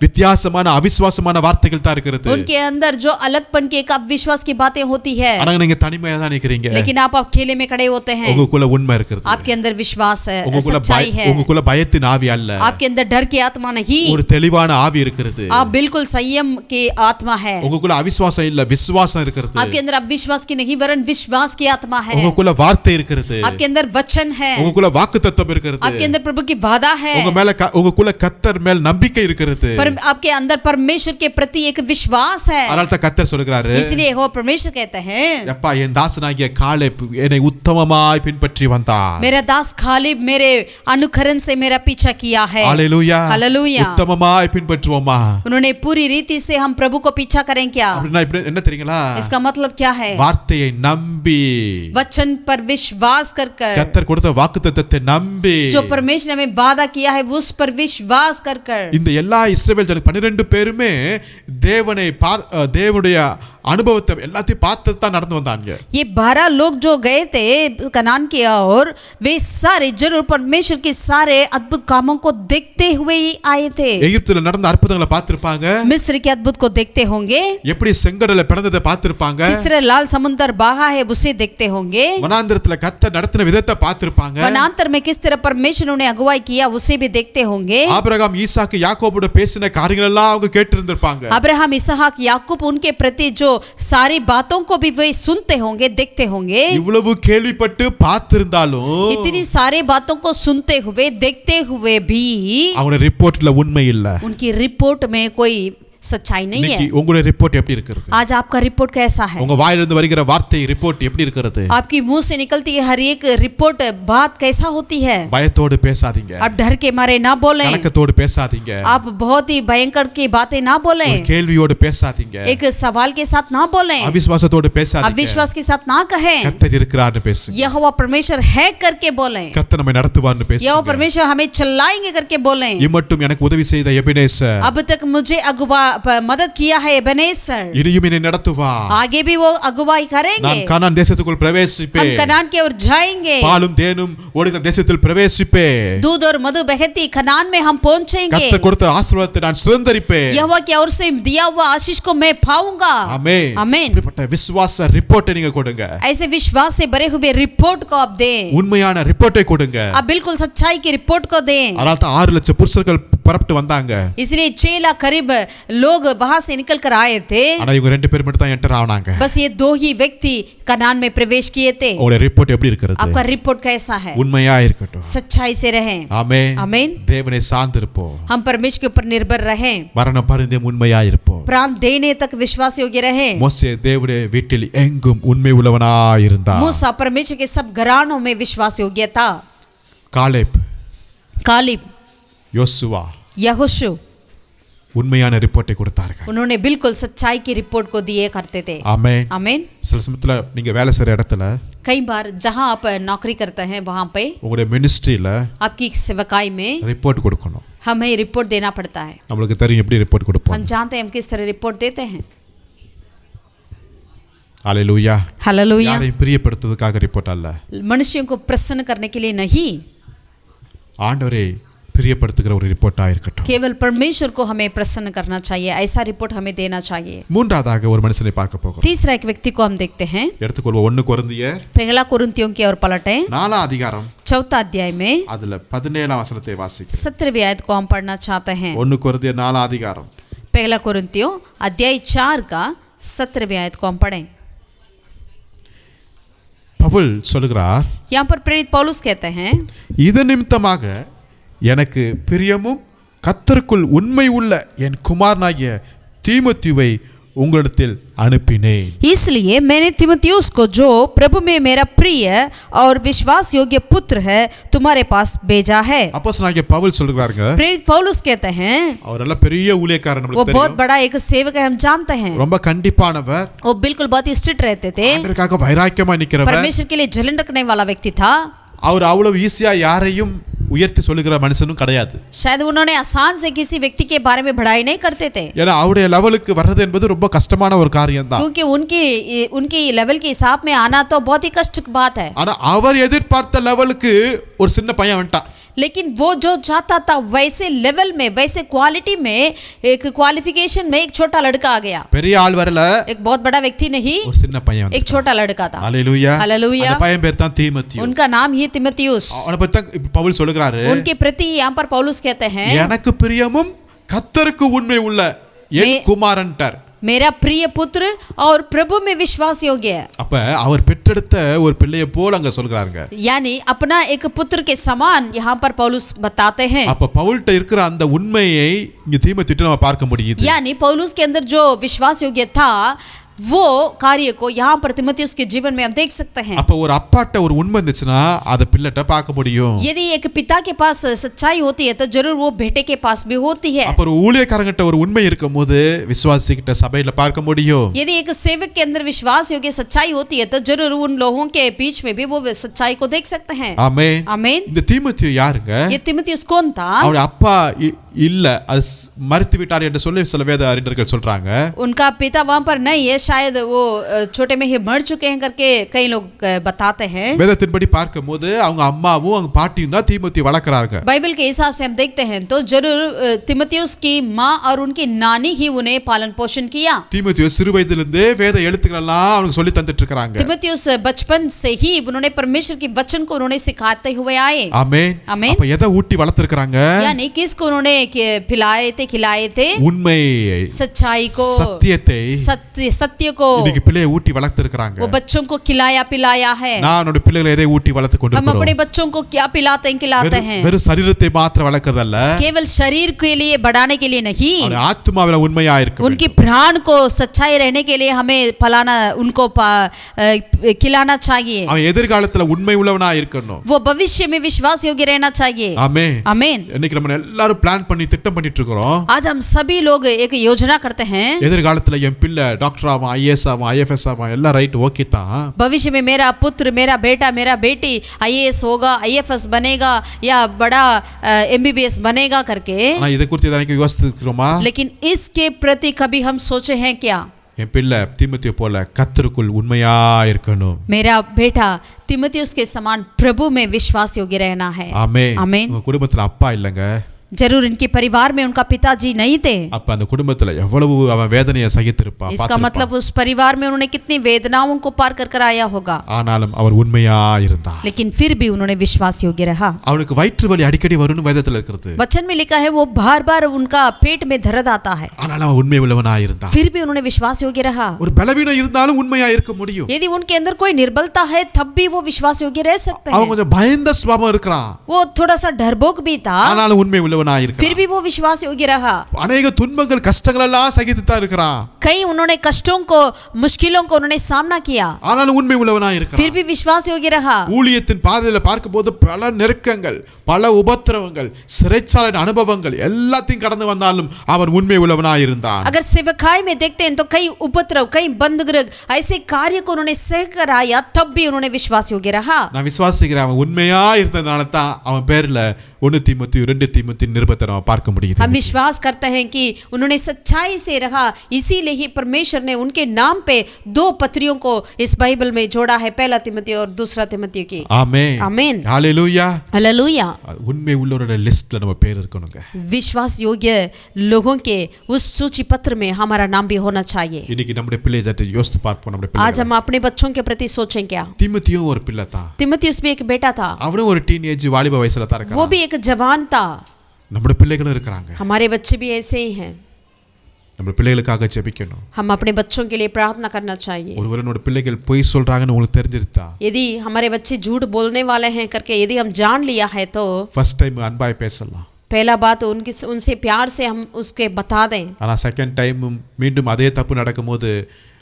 வித்தியாசமான அவிசுவாசமான வார்த்தைகள் தான் இருக்குது, उनके अंदर जो अलगपन के एक अविश्वास की बातें होती है. ஆனா நீங்க தனிமையா தான் நிக்கிறீங்க, लेकिन आप अकेले में खड़े होते हैं, உங்களுக்குள்ள உண்மை இருக்குது, आपके अंदर विश्वास है, உங்களுக்குள்ள सच्चाई है, உங்களுக்குள்ள பயத்தின் ஆவி அல்ல, आपके अंदर डर की आत्मा नहीं, ஒரு தெளிவான ஆவி இருக்குது, आप बिल्कुल संयम की आत्मा है, உங்களுக்குள்ள அவிசுவாசம் இல்ல விசுவாசம் இருக்குது, आपके अंदर अविश्वास की नहीं वरन विश्वास की आत्मा है, உங்களுக்குள்ள வார்த்தை இருக்குது, आपके अंदर वचन है, உங்களுக்குள்ள வாக்குத்தத்தம் இருக்குது, आपके अंदर प्रभु की वादा है, உங்களுக்குள்ள கர்த்தர் மேல் நம்பிக்கை இருக்குது, पर आपके अंदर परमेश्वर के प्रति एक विश्वास है. அதனால தான் கர்த்தர் சொல்றாரு, इसलिए वो परमेश्वर कहते हैं, அப்பா என் தாசனாகிய காலேப் என்னை உத்தமமாய் பின்பற்றி வந்தான், मेरा दास कालेब मेरे अनुकरण से मेरा पीछा किया है. Hallelujah, hallelujah. உத்தமமாய் பின்பற்றுவோமா, उन्होंने पूरी रीति से हम प्रभु को पीछा करें क्या, அப்படினா என்ன தெரியுங்களா, इसका मतलब क्या है, வார்த்தையை நம்பி, वचन पर विश्वास कर कर, கர்த்தர் கொடுத்த வாக்குத்தத்தத்தை நம்பி, जो परमेश्वर ने हमें वादा किया है उस पर विश्वास कर कर. இந்த எல்லா இஸ்ரவேல் ஜன 12 பேருமே தேவனுடைய அனுபவத்தை எல்லாத்தையும் பார்த்து தான் நடந்து வந்தாங்க. ये 12 लोग जो गए थे कनान की ओर, वे सारे जरूर परमेश्वर के सारे अद्भुत कामों को देखते हुए ही आए थे. எகிப்துல நடந்த அற்புதங்களை பார்த்திருப்பாங்க, मिस्र के अद्भुत को देखते होंगे, எப்படி செங்கடலை பிளந்ததை பார்த்திருப்பாங்க, किस तरह लाल समुद्र बहा है उसे देखते होंगे, வனாந்தரத்துல கர்த்தர் நடத்தின விதத்தை பார்த்திருப்பாங்க, वनांतर में किस तरह परमेश्वर ने अगुवाई किया उसे भी देखते होंगे, ஆபிரகாம் ஈசாக்கு யாக்கோபோட பேசின காரியங்கள் எல்லாம் அவங்க கேட்டிருந்திருப்பாங்க, अब्राहम इसहाक याकूब उनके प्रति जो सारी बातों को भी वे सुनते होंगे, देखते होंगे. இவ்வளவு கேள்விப்பட்டு பார்த்திருந்தாலும் इतनी सारी बातों को सुनते हुए देखते हुए भी அவங்க ரிப்போர்ட்ல உண்மை இல்ல, उनकी रिपोर्ट में कोई सच्चाई नहीं है. உங்களுடைய ரிப்போர்ட் எப்படி இருக்குது, आज आपका रिपोर्ट कैसा है, உங்க வாயிலிருந்து வருகிற வார்த்தை ரிப்போர்ட் எப்படி இருக்குது, आपकी मुंह से निकलती है हर एक रिपोर्ट बात कैसा होती है. பயத்தோடு பேசாதீங்க, आप डर के मारे ना बोलें, கலக்கத்தோடு பேசாதீங்க, आप बहुत ही भयंकर की बातें ना बोलें, கேள்வியோடு பேசாதீங்க, एक सवाल के साथ ना बोलें, அவிசுவாசத்தோடு பேசாதீங்க, अविश्वास के साथ ना कहें. கர்த்தர் இருக்கிறார்னு பேசுங்க, यहोवा परमेश्वर है करके बोलें, கர்த்தர் நம்மை நடத்துவார்னு यहोवा பேசுங்க, परमेश्वर हमें चलाएंगे करके बोलें. இம்மட்டும் எனக்கு உதவி செய்த எபினேசர் अब तक मुझे अगुवा मदद किया है एबेनेजर, இனியும் என்னை நடத்துவார், आगे भी वो अगुवाई करेंगे. நான் கானான் தேசத்துக்குள் हम பிரவேசிப்பேன், कनान की ओर जाएंगे, பாலும் தேனும் ஓடுகிற தேசத்தில் பிரவேசிப்பேன், दूध और मधु बहती कनान में हम पहुंचेंगे. கர்த்தர் கொடுத்த ஆசீர்வாதத்தை நான் சுதந்தரிப்பேன், यहोवा की ओर से दिया हुआ आशीष को मैं पाऊंगा. ஆமென். आमीन. இப்படிப்பட்ட விசுவாச ரிப்போர்ட்டை நீங்க கொடுங்க, ऐसे विश्वास से भरे हुए रिपोर्ट को आप दें, உண்மையான ரிப்போர்ட்டை கொடுங்க. आप बिल्कुल सच्चाई की रिपोर्ट को दें. அதனால தான் 6 லட்சம் புருஷர்கள் புறப்பட்டு வந்தாங்க. इसलिए 6 लाख करीब लोग वहां से निकल कर आए थे. ஆனா இவங்க ரெண்டு பேர் மட்டும் தான் என்டர் ஆனாங்க. बस ये 2 ही व्यक्ति कनान में प्रवेश किए थे. உங்க ரிப்போர்ட் எப்படி இருக்குது? आपका रिपोर्ट कैसा है? உண்மையா இருக்கட்டும். सच्चाई से रहें. ஆமென். आमीन. தேவனை சார்ந்திருப்போம். हम परमेश्वर के ऊपर निर्भर रहें. மரண பரியந்தம் உண்மையா இருப்போம். प्राण देने तक विश्वास योग्य रहें. மோசே தேவனுடைய வீட்டில் எங்கும் உண்மை உள்ளவனாய் இருந்தார். मूसा परमेश्वर के सब घरानों में विश्वास योग्य था. कालेब, யோசுவா यहोशू உண்மையான ரிப்போர்ட்டை கொடுத்தார்கள். उन्होंने बिल्कुल सच्चाई की रिपोर्ट को दिए करते थे. ஆமென். आमीन. சில சமயத்துல நீங்க வேலை செய்யற இடத்துல कई बार जहां आप नौकरी करते हैं वहां पे உங்களுடைய மினிஸ்ட்ரியில आपकी सेवकाई में ரிப்போர்ட் கொடுக்கணும். हमें रिपोर्ट देना पड़ता है. நமக்கு தெரியும் எப்படி ரிப்போர்ட் கொடுப்போம். हम जानते हैं हम किस तरह रिपोर्ट देते हैं. हालेलुया. हालेलुया. யாரையும் பிரியப்படுத்துவதற்காக ரிப்போர்ட் அல்ல. मनुष्यों को प्रसन्न करने के लिए नहीं, ஆண்டவரை பிரியப்படுத்துகிற ஒரு ரிப்போர்ட்டா இருக்கட்டும். केवल परमेश्वर को हमें प्रसन्न करना चाहिए, ऐसा रिपोर्ट हमें देना चाहिए. மூன்றாவதாக ஒரு மனுஷனை பார்க்க போகிறோம். तीसरा एक व्यक्ति को हम देखते हैं. எடுத்துக்கொள்வோம் 1 கொரிந்தியர் पहला कुरिन्थियों की ओर पलटें. 4 அதிகாரம் 4 अध्याय में அதுல 17 வசனத்தை வாசிக்கிறேன். 17वीं आयत को हम पढ़ना चाहते हैं. 1 கொரிந்தியர் 4 அதிகாரம் पहला कुरिन्थियों अध्याय 4 का 17वीं आयत को हम पढ़ें. பவுல் சொல்கிறார், यहाँ पर प्रेरित पौलुस कहते हैं, இது நிமித்தமாக எனக்கு பிரியமும் கர்த்தருக்குள் உண்மை உள்ள என் குமாரனாகிய தீமோத்தேயுவை உங்களிடத்தில் அனுப்பினேன். इसलिए मैंने तीमुथियुस को जो प्रभु में मेरा प्रिय और विश्वास योग्य पुत्र है तुम्हारे पास भेजा है. அப்போஸ்தலனாகிய பவுல் சொல்றாருங்க, प्रेरित पौलुस कहते हैं, அவர் நல்ல பெரிய ஊழியக்காரர், वो நமக்கு बहुत தெரியும். बड़ा एक सेवक है, हम जानते हैं. ரொம்ப கண்டிப்பானவர், वो बिल्कुल बहुत स्ट्रिक्ट रहते थे, ஆண்டவருக்காக வைராக்கியமா நிக்கிறவர். परमेश्वर के लिए जलन रखने वाला व्यक्ति था. அவர் அவ்வளவு ஈஸியா யாரையும் உயர்த்தி சொல்லுகிற மனுஷனும் கிடையாது. शायद उन्होंने आसान से किसी व्यक्ति के बारे में बढ़ाई नहीं करते थे, ஏன்னா அவருடைய லெவலுக்கு வர்றது என்பது ரொம்ப கஷ்டமான ஒரு காரியம் தான். क्योंकि उनकी लेवल के हिसाब में आना तो बहुत ही कष्ट की बात है. ஆனா அவர் எதிர்பார்த்த லெவலுக்கு ஒரு சின்ன பையன் வந்துட்டான். लेकिन वो जो चाहता था वैसे लेवल में, वैसे क्वालिटी में, एक क्वालिफिकेशन में एक छोटा लड़का आ गया. பெரிய ஆள் வரல, एक बहुत बड़ा व्यक्ति नहीं, ஒரு சின்ன பையன் एक छोटा लड़का था. हालेलुया. हालेलुया. அந்த பையன் பேர் தான் தீமோத்தேயு. उनका नाम ही तीमुथियुस. அவனை பத்தி தான் பவுல் சொல்றாரு, उनके प्रति यहाँ पर पौलुस कहते हैं, எனக்கு பிரியமும் கர்த்தருக்கு உண்மை உள்ள என் குமாரன்டர். मेरा प्रिय पुत्र और प्रभु में विश्वास योग्य है. அப்ப அவர் பெற்றெடுத்த ஒரு பிள்ளையை போல அங்க சொல்றாருங்க. यानी अपना एक पुत्र के समान यहाँ पर पौलुस बताते हैं. அப்ப பவுல்ட்ட இருக்கிற அந்த உண்மையை இங்க தீமோத்தேயுட்ட நம்ம பார்க்க முடியுது. यानी पौलुस के अंदर जो विश्वास योग्य था वो कार्य को यहाँ पर तीमुथियुस के जीवन में हम देख सकते हैं. அப்ப ஒரு அப்பாட்ட ஒரு உண்மை இருந்துச்சுன்னா அத பிள்ளைட்ட பார்க்க முடியும். यदि एक पिता के पास सच्चाई होती है तो जरूर वो बेटे के पास भी होती है. அப்ப ஒரு ஊழியக்காரங்கிட்ட ஒரு உண்மை இருக்கும்போது விசுவாசிகிட்ட சபையில பார்க்க முடியும். यदि एक सेवक के अंदर विश्वास योग्य सच्चाई होती है तो जरूर उन लोगों के बीच में भी वो सच्चाई को देख सकते हैं. ஆமென். आमीन. இந்த தீமோத்தேயு யாருங்க? ये तीमुथियुस कौन था? அவருடைய அப்பா இல்ல, அது மரித்து விட்டார் என்று சொல்லி சில வேத அறிஞர்கள் சொல்றாங்க. उनका पिता वहां पर नहीं है, शायद वो छोटे में ही मर चुके हैं करके कई लोग बताते हैं. வேதத்தின்படி பார்க்கும்போது அவங்க அம்மாவும் அவங்க பாட்டியும் தான் தீமோத்தேயு வளர்க்கறாங்க. बाइबल के हिसाब से हम देखते हैं तो जरूर तीमुथियुस की माँ और उनकी नानी ही उन्हें पालन पोषण किया. தீமோத்தேயு சிறு வயதிலிருந்தே வேத எழுத்துக்கள் எல்லாம் அவனுக்கு சொல்லி தந்துட்டு இருக்காங்க. तीमुथियुस बचपन से ही उन्होंने परमेश्वर के वचन को उन्होंने सिखाते हुए आए. ஆமென். आमीन. அப்ப எதை ஊட்டி வளர்த்திருக்காங்க? यानी किसको उन्होंने पिलाए थे, खिलाए थे? உண்மையை, सच्चाई को, சத்தியத்தை, सत्य को இன்னைக்கு பிள்ளையை ஊட்டி வளர்த்திருக்காங்க. वो बच्चों को खिलाया पिलाया है. நான் என்னோட பிள்ளைகளை எதை ஊட்டி வளர்த்து हम கொண்டிருக்கிறோம்? अपने बच्चों को क्या पिलाते हैं, खिलाते हैं? வெறும் சரீரத்தை மாத்திர வளர்க்கறதல்ல, केवल शरीर के लिए बढ़ाने के लिए नहीं, அவருடைய ஆத்துமாவில உண்மையா இருக்க उनकी प्राण को सच्चाई रहने के लिए हमें फलाना उनको खिलाना चाहिए. அவன் எதிர்காலத்துல உண்மை உள்ளவனா இருக்கணும். वो भविष्य में विश्वास योग्य रहना चाहिए. ஆமென். आमीन. இன்னைக்கு நம்ம எல்லாரும் பிளான் பண்ணி திட்டம் பண்ணிட்டு இருக்கோம். आज हम सभी लोग एक योजना करते हैं. எதிர்காலத்துல என் பிள்ளை டாக்டர் ஆவான், ஐஏஎஸ் ஆவான், ஐஎஃப்எஸ் ஆவான், எல்லாம் ரைட் ஓகே தான். भविष्य में मेरा पुत्र, मेरा बेटा, मेरा बेटी आईएएस होगा, आईएफएस बनेगा या बड़ा एमबीबीएस बनेगा करके, ஆனா இதை குறித்து எனக்கு யோசிச்சிருக்கிறோமா? लेकिन इसके प्रति कभी हम सोचे हैं क्या? என் பிள்ளை தீமோத்தேயு போல கர்த்தருக்குள் உண்மையா இருக்கணும். मेरा बेटा तीमुथियुस के समान प्रभु में विश्वास योग्य रहना है. ஆமென். आमीन. உங்க குடும்பத்துல அப்பா இல்லங்க, जरूर इनके परिवार में उनका पिताजी नहीं थे। அப்ப அந்த குடும்பத்துல எவ்வளவு அவன் வேதனையை சகித்திருப்பான் इसका मतलब उस परिवार में उन्होंने कितनी वेदनाओं को पार कर आया होगा। ஆனாலும் அவர் உண்மையா இருந்தார்। लेकिन फिर भी उन्होंने विश्वास योग्य रहा। அவனுக்கு வயிற்று வலி அடிக்கடி வரும்னு வேதத்துல இருக்குது। वचन में लिखा है वो बार-बार उनका पेट में दर्द आता है। ஆனாலும் அவன் உண்மை உள்ளவனா இருந்தான்। फिर भी उन्होंने विश्वास योग्य रहा। ஒரு பலவீனம் இருந்தாலும் உண்மையா இருக்க முடியும்। यदि उनके अंदर कोई निर्बलता है तब भी वो विश्वास योग्य रह सकते हैं। அவன் கொஞ்சம் பயந்த சுபாவம் இருக்கான்। वो थोड़ा सा डरपोक भी था। ஆனாலும் உண்மை உள்ளவனா இருக்கான்। फिर भी वो विश्वास योग्य रहा। अनेक துன்பங்கள் கஷ்டங்கள் எல்லாம் சகித்து தான் இருக்கான்। कई उन्होंने कष्टों को मुश्किलों को उन्होंने सामना किया। ஆனாலும் உண்மை உள்ளவனா இருக்கான்। फिर भी विश्वास योग्य रहा। ஊழியத்தின் பாதையில பார்க்கும்போது பல நெருக்கங்கள், பல உபத்திரவங்கள், சிறைச்சாலை அனுபவங்கள் எல்லாத்தையும் கடந்து வந்தாலும் அவன் உண்மை உள்ளவனா இருந்தான்। अगर सेवकाई में देखते हैं तो कई उपद्रव, कई बंधगृह ऐसे कार्य को उन्होंने सह कर आया तब भी उन्होंने विश्वास योग्य रहा। நான் விசுவாசிக்கிறேன் அவன் உண்மையா இருந்ததனால தான் அவன் பேர்ல 1 தீமோத்தேயு 2 தீமோத்தேயு நிருபத்தை நம்ம பார்க்க முடியுது। हम विश्वास करते हैं कि उन्होंने सच्चाई से रहा, इसीलिए ही परमेश्वर ने उनके नाम पे 2 पत्रियों को इस बाइबल में जोड़ा है, 1 तीमुथियुस और 2 तीमुथियुस की। आमीन आमीन हालेलुया हालेलुया। உண்மை உள்ளவரோட லிஸ்ட்ல நம்ம பேர் இருக்கணுங்க। विश्वास योग्य लोगों के उस सूची पत्र में हमारा नाम भी होना चाहिए। இன்னைக்கு நம்முடைய பிள்ளையை சற்று யோசித்து பார்ப்போம்। நம்முடைய பிள்ளை आज हम अपने बच्चों के प्रति सोचें क्या। தீமோத்தேயு ஒரு பிள்ளை தான்। तीमुथियुस भी एक बेटा था। அவனும் ஒரு டீனேஜ் வாலிப வயசுல தான் இருக்கான்। वो भी एक जवान था। நம்முடைய பிள்ளைகளும் இருக்காங்க। हमारे बच्चे भी ऐसे ही हैं। நம்ம பிள்ளைகளுக்காக ஜெபிக்கணும்। हम अपने बच्चों के लिए प्रार्थना करना चाहिए। ஒருவேளை நம்முடைய பிள்ளைகள் பொய் சொல்றாங்கன்னு உங்களுக்கு தெரிஞ்சிருந்தா, यदि हमारे बच्चे झूठ बोलने वाले हैं करके यदि हम जान लिया है तो ஃபர்ஸ்ட் டைம் அன்பாய் பேசலாம்। पहला बात उनसे प्यार से हम उसके बता दें। ஆனா செகண்ட் டைம் மீண்டும் அதே தப்பு நடக்கும்போது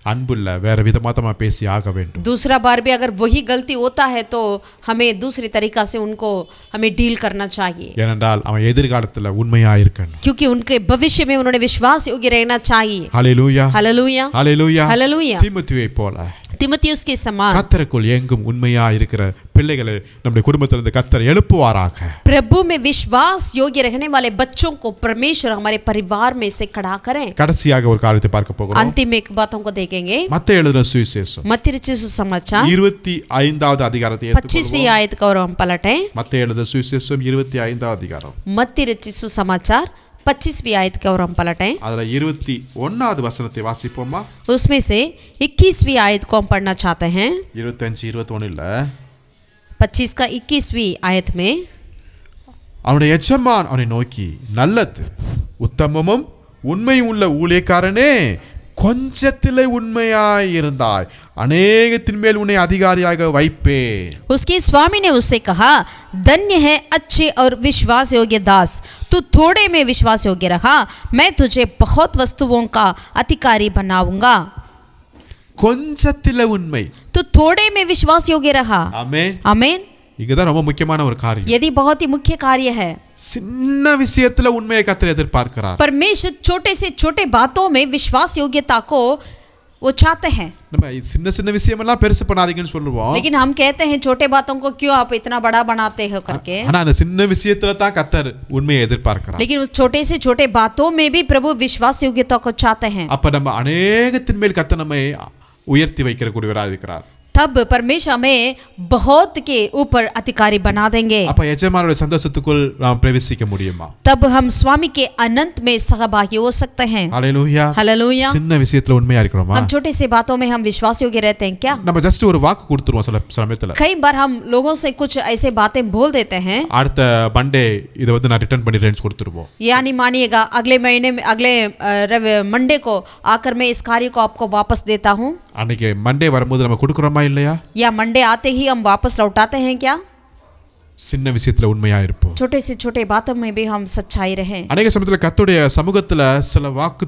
அன்புள்ள வேற விதமா தான் பேசி ஆக வேண்டும்। दूसरा बार भी अगर वही गलती होता है तो हमें दूसरी तरीका से उनको हमें डील करना चाहिए। ஏனென்றால் அவன் எதிர்காலத்துல உண்மையா இருக்கணும்। क्योंकि उनके भविष्य में उन्होंने विश्वास योग्य रहना चाहिए। Hallelujah hallelujah hallelujah hallelujah. தீமோத்தேயுவை போல तीमुथियुस के समान கர்த்தருக்குள் எங்கும் உண்மையா இருக்கிற பிள்ளைகளை நம்முடைய குடும்பத்திலிருந்து கர்த்தர் எழுப்புவாராக। प्रभु में विश्वास योग्य रहने वाले बच्चों को परमेश्वर हमारे परिवार में से खड़ा करें। கடைசியாக ஒரு காரியத்தை பார்க்க போகிறோம்। अंतिम एक बातों को देखेंगे। மத்தேயு எழுதின சுவிசேஷம் मत्ती रचित सुसमाचार 25வது அதிகாரத்தை 25वीं आयत को और हम पलटें। மத்தேயு எழுதின சுவிசேஷம் 25வது அதிகாரம் मत्ती रचित सुसमाचार 25वीं आयत को और हम पलटें। அதுல 21வது வசனத்தை வாசிப்போமா? उसमें से 21वीं आयत को हम पढ़ना चाहते हैं। 25 21 இல்ல 25 का 21वीं आयत में அவனுடைய எஜமான் அவனை நோக்கி, நல்லது உத்தமமும் உண்மையும் உள்ள ஊழியக்காரனே, கொஞ்சத்திலே உண்மையாய் இருந்தாய், अनेकத்தின் மேல் உன்னை அதிகாரியாக வைப்பேன்। उसके स्वामी ने उससे कहा, धन्य है अच्छे और विश्वास योग्य दास, तू थोड़े में विश्वास योग्य रहा, मैं तुझे बहुत वस्तुओं का अधिकारी बनाऊंगा। கொஞ்சத்திலே உண்மை, तू थोड़े में विश्वास योग्य रहा। ஆமென் आमीन। இதுதான் ரொம்ப முக்கியமான ஒரு காரியம்। यदि बहुत ही मुख्य कार्य है। சின்ன விஷயத்துல உண்மையை கர்த்தர் எதிர்பார்க்கிறார்। परमेश्वर छोटे से छोटे बातों में विश्वास योग्यता को वो चाहते हैं। நம்ம சின்ன சின்ன விஷயமெல்லாம் பெருசு பண்ணாதீங்கன்னு சொல்லுவோம்। लेकिन हम कहते हैं छोटे बातों को क्यों आप इतना बड़ा बनाते हो करके। ஆனா அந்த சின்ன விஷயத்துல தான் கர்த்தர் உண்மையை எதிர்பார்க்கிறார்। लेकिन उस छोटे से छोटे बातों में भी प्रभु विश्वास योग्यता को चाहते हैं। அப்ப நம்ம अनेकத்தின் மேல் கர்த்தர் நம்மை உயர்த்தி வைக்கிற கூடியவராக இருக்கிறார்। तब परमेश्वर हमें बहुत के ऊपर अधिकारी बना देंगे। அப்ப எஜமானுடைய சந்தோஷத்துக்குள் நாம் பிரவேசிக்க முடியுமா? तब हम स्वामी के अनंत में सहभागी हो सकते हैं। Hallelujah hallelujah. சின்ன விஷயத்துல உண்மையா இருக்கிறோமா? हम छोटे से बातों में हम विश्वास योग्य रहते हैं क्या? நம்ம ஜஸ்ட் ஒரு வாக்கு கொடுத்துருவோம் சில சமயத்துல। कई बार हम लोगों से कुछ ऐसे बातें बोल देते हैं। அடுத்த மண்டே இத வந்து நான் ரிட்டர்ன் பண்ணிடுறேன்னு கொடுத்துருவோம்। यानी मानिएगा अगले महीने में अगले मंडे को आकर मैं इस कार्य को आपको वापस देता हूँ। அன்னைக்கு மண்டே வரும்போது நம்ம கொடுக்குறோமா இல்லையா? या मंडे आते ही हम वापस लौटाते हैं क्या? சின்ன விஷயத்துல உண்மையா இருப்போம்। छोटे से छोटे बातों में भी हम सच्चाई रहें। अनेक சமயத்துல கர்த்தருடைய சமூகத்துல சில வாக்கு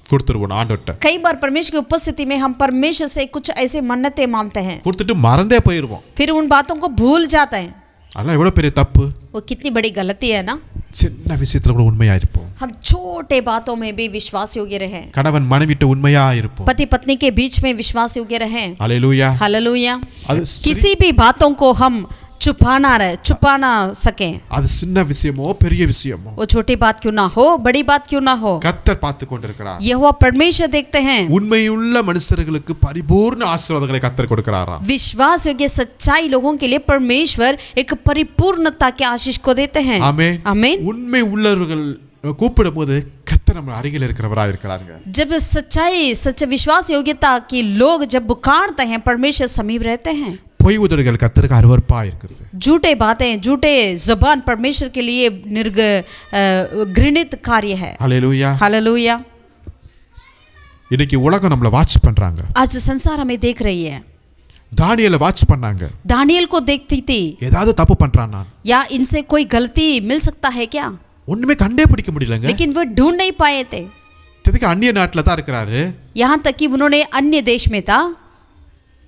கொடுத்துருவோம் ஆண்டவர்ட்ட। कई बार परमेश्वर की उपस्थिति में हम परमेश्वर से कुछ ऐसे मन्नतें मांगते हैं, கொடுத்துட்டு मறந்தே போயிடுவோம்। फिर उन बातों को भूल जाते हैं। அதெல்லாம் எவ்வளவு பெரிய தப்பு। वो कितनी बड़ी गलती है ना। சின்ன விஷயத்துல கூட உண்மையா இருப்போம்। हम छोटे बातों में भी विश्वास योग्य रहें। கணவன் மனைவிட்ட உண்மையா இருப்போம்। पति पत्नी के बीच में विश्वास योग्य रहें। Hallelujah hallelujah. அது किसी भी बातों को हम छुपा ना सके। அது சின்ன விஷயமோ பெரிய விஷயமோ वो छोटी बात क्यों ना हो, बड़ी बात क्यों ना हो, கர்த்தர் பார்த்து கொண்டிருக்கிறார். यहोवा परमेश्वर देखते हैं। உண்மையுள்ள மனுஷர்களுக்கு பரிபூர்ண ஆசீர்வாதங்களை கர்த்தர் கொடுக்கிறாராம். विश्वास योग्य सच्चाई लोगों के लिए परमेश्वर एक परिपूर्णता के आशीष को देते हैं। ஆமென். आमीन। உண்மை உள்ளவர்கள் கூப்பிடும்போது கர்த்தர் நம்ம அருகில் இருக்கிறவராய் இருக்கிறாங்க. जब सच्चा विश्वास योग्यता के लोग जब पुकारते हैं, परमेश्वर समीप रहते हैं। பொய் உதடுகள் கர்த்தருக்கு அருவருப்பா இருக்குது. झूठे बातें, झूठे जुबान परमेश्वर के लिए घृणित कार्य है। Hallelujah, hallelujah. இன்னைக்கு உலகம் நம்மள வாட்ச் பண்றாங்க. आज संसार हमें देख रही है। தானியேலை வாட்ச் பண்ணாங்க. दानियेल को देखती थी, ஏதாவது தப்பு பண்றானா, या इनसे कोई गलती मिल सकता है क्या, ஒண்ணுமே கண்டே பிடிக்க முடியலங்க. लेकिन वो ढूंढ नहीं पाए थे। இதுக்கு அந்நிய நாட்டுல தான் இருக்கிறாரு. यहाँ तक कि उन्होंने अन्य देश में था,